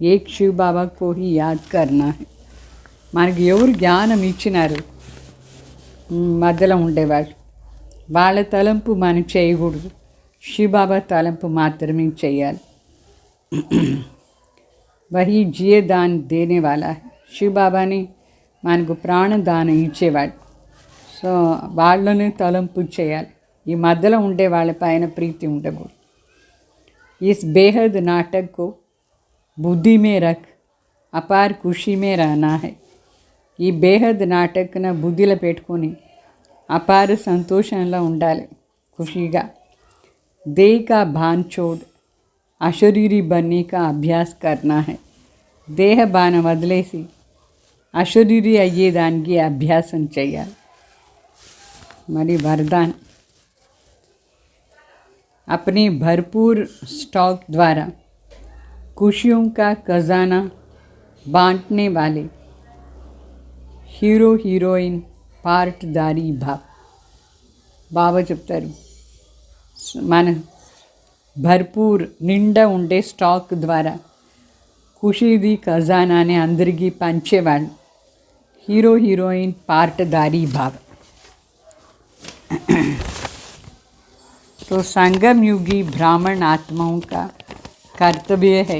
एक शिव बाबा को ही याद करना है. మనకి ఎవరు జ్ఞానం ఇచ్చినారు? మధ్యలో ఉండేవాళ్ళు, వాళ్ళ తలంపు మనం చేయకూడదు, శివబాబా తలంపు మాత్రమే చేయాలి. వహీ జీయదాన్ దేనే వాలా, శివబాబాని మనకు ప్రాణదానం ఇచ్చేవాడు. సో వాళ్ళని తలంపు చేయాలి, ఈ మధ్యలో ఉండే వాళ్ళపైన ప్రీతి ఉండకూడదు. इस बेहद नाटक को बुद्धि में रख, अपार खुशी में रहना है. ఈ బేహద్ నాటక్న బుద్ధిలో పెట్టుకొని అపార సంతోషంలో ఉండాలి, ఖుషీగా. देह का भान छोड़ అశరీరి बनने का अभ्यास करना है. దేహ బాణ వదిలేసి అశరీరి అయ్యేదానికి అభ్యాసం చేయాలి. మరి వరదాన్, अपने भरपूर स्टॉक द्वारा खुशियों का खजाना बांटने वाले हीरो हीरोइन पार्टदारी भाव. బాబా చెప్తారు, మన భర్పూర్ నిండా ఉండే స్టాక్ ద్వారా ఖుషీది ఖజానాని అందరికీ పంచేవాళ్ళు హీరో హీరోయిన్ పార్టదారీ భావ. तो संगम युगी ब्राह्मण आत्माओं का कर्तव्य है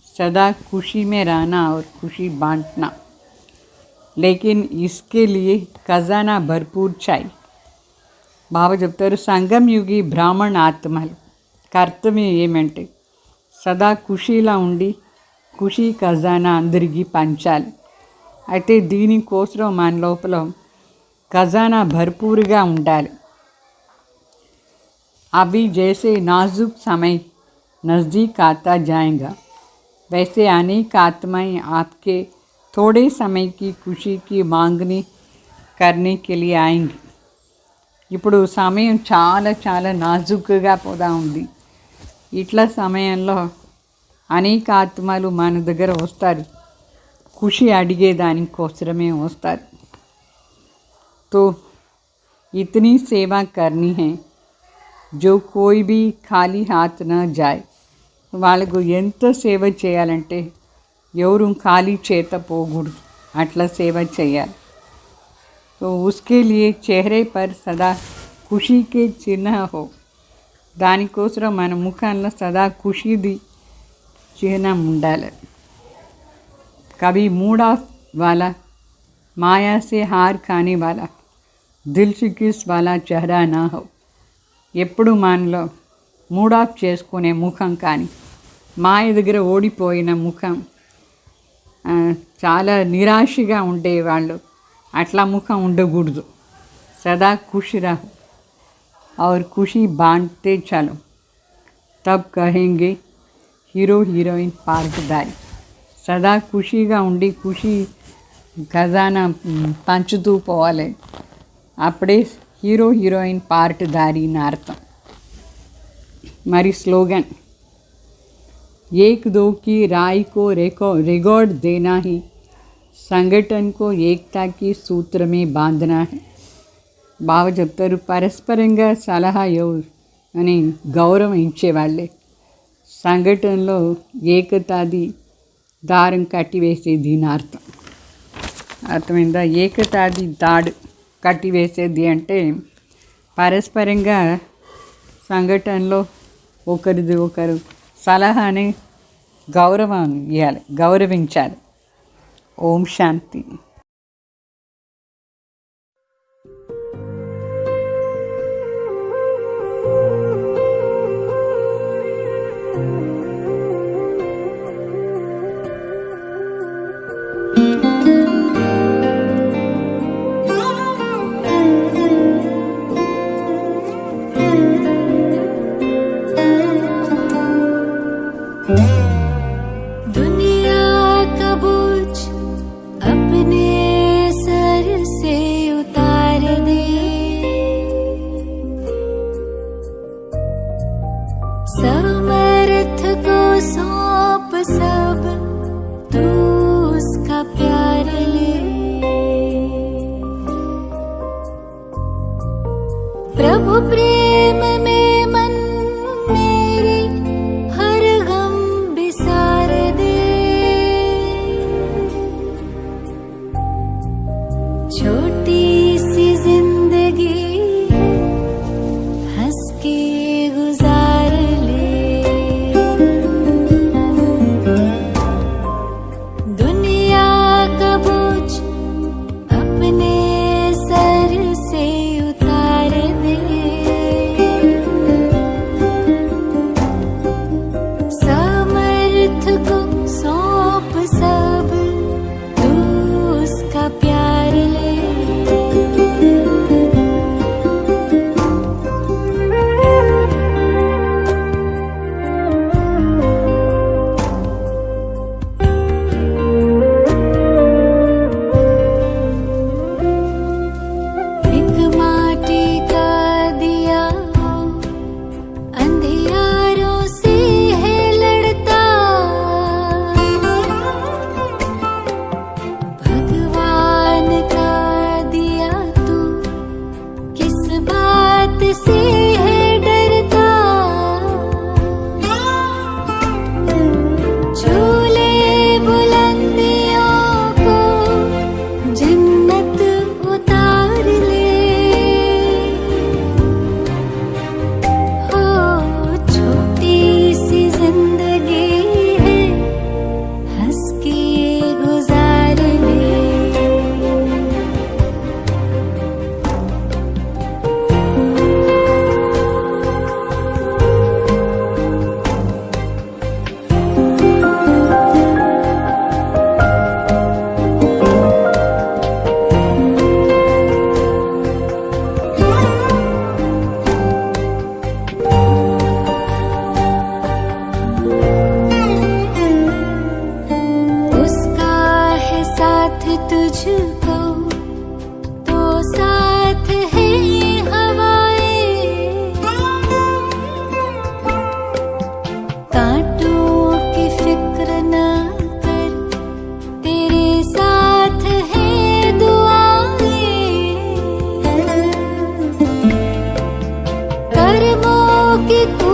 सदा खुशी में रहना और खुशी बांटना, लेकिन इसके लिए खजाना भरपूर चाहिए. బాబా చెప్తారు, సంగం యుగి బ్రాహ్మణ ఆత్మలు కర్తవ్యం ఏమంటే సదా ఖుషీలా ఉండి ఖుషీ ఖజానా అందరికీ పంచాలి. అయితే దీనికోసం మన లోపల ఖజానా భర్పూరుగా ఉండాలి. अभी जैसे नाजुक समय नज़दीक आता जाएगा वैसे अनेक आत्माएं आपके थोड़े समय की खुशी की मांगनी करने के लिए आएंगी. ఇప్పుడు సమయం చాలా చాలా నాజుకుగా పోదా ఉంది. ఇట్లా సమయంలో అనేక ఆత్మలు మన దగ్గర వస్తారు, ఖుషి అడిగేదానికోసమే వస్తారు. तो इतनी सेवा करनी है जो कोई भी ఖాళీ హాత్ నా జాయ్. వాళ్ళకు ఎంత సేవ చేయాలంటే ఎవరు ఖాళీ చేత పోకూడదు, అట్లా సేవ చేయాలి. तो उसके लिए चेहरे पर सदा खुशी के चिन्ह हो. దానికోసం మన ముఖంలో సదా ఖుషీది చిహ్నం ఉండాలి. कभी मूड ऑफ वाला, माया से हार खाने वाला, దిల్ చికిస్ వాలా చెహరా నా హో. ఎప్పుడు మనలో మూడ్ ఆఫ్ చేసుకునే ముఖం కానీ మాయ దగ్గర ఓడిపోయిన ముఖం, చాలా నిరాశగా ఉండేవాళ్ళు అట్లా ముఖం ఉండకూడదు. సదా ఖుషి రహో और खुशी बांटते चलो, तब कहेंगे హీరో హీరోయిన్ పార్ట్దారి. సదా ఖుషిగా ఉండి ఖుషి ఖజానా పంచుతూ పోవాలి, అప్పుడే హీరో హీరోయిన్ పార్ట్దారి అని అర్థం. మరి స్లోగన్, एक दो की राय को रिकॉर्ड देना ही संगठन को एकता की सूत्र में बांधना है. బాగా చెప్తారు, పరస్పరంగా సలహా అని గౌరవం ఇచ్చేవాళ్ళే సంఘటనలో ఏకతాది దారం కట్టివేసేది అని అర్థం. అర్థమైందా? ఏకతాది దాడు కట్టివేసేది అంటే పరస్పరంగా సంఘటనలో ఒకరిది ఒకరు సలహాని గౌరవం ఇవ్వాలి, గౌరవించాలి. ఓం శాంతి. दुनिया का बोझ अपने मुझको तो साथ है हवाएं, कांटों की फिक्र ना कर, तेरे साथ है दुआएं, कर्मों की तू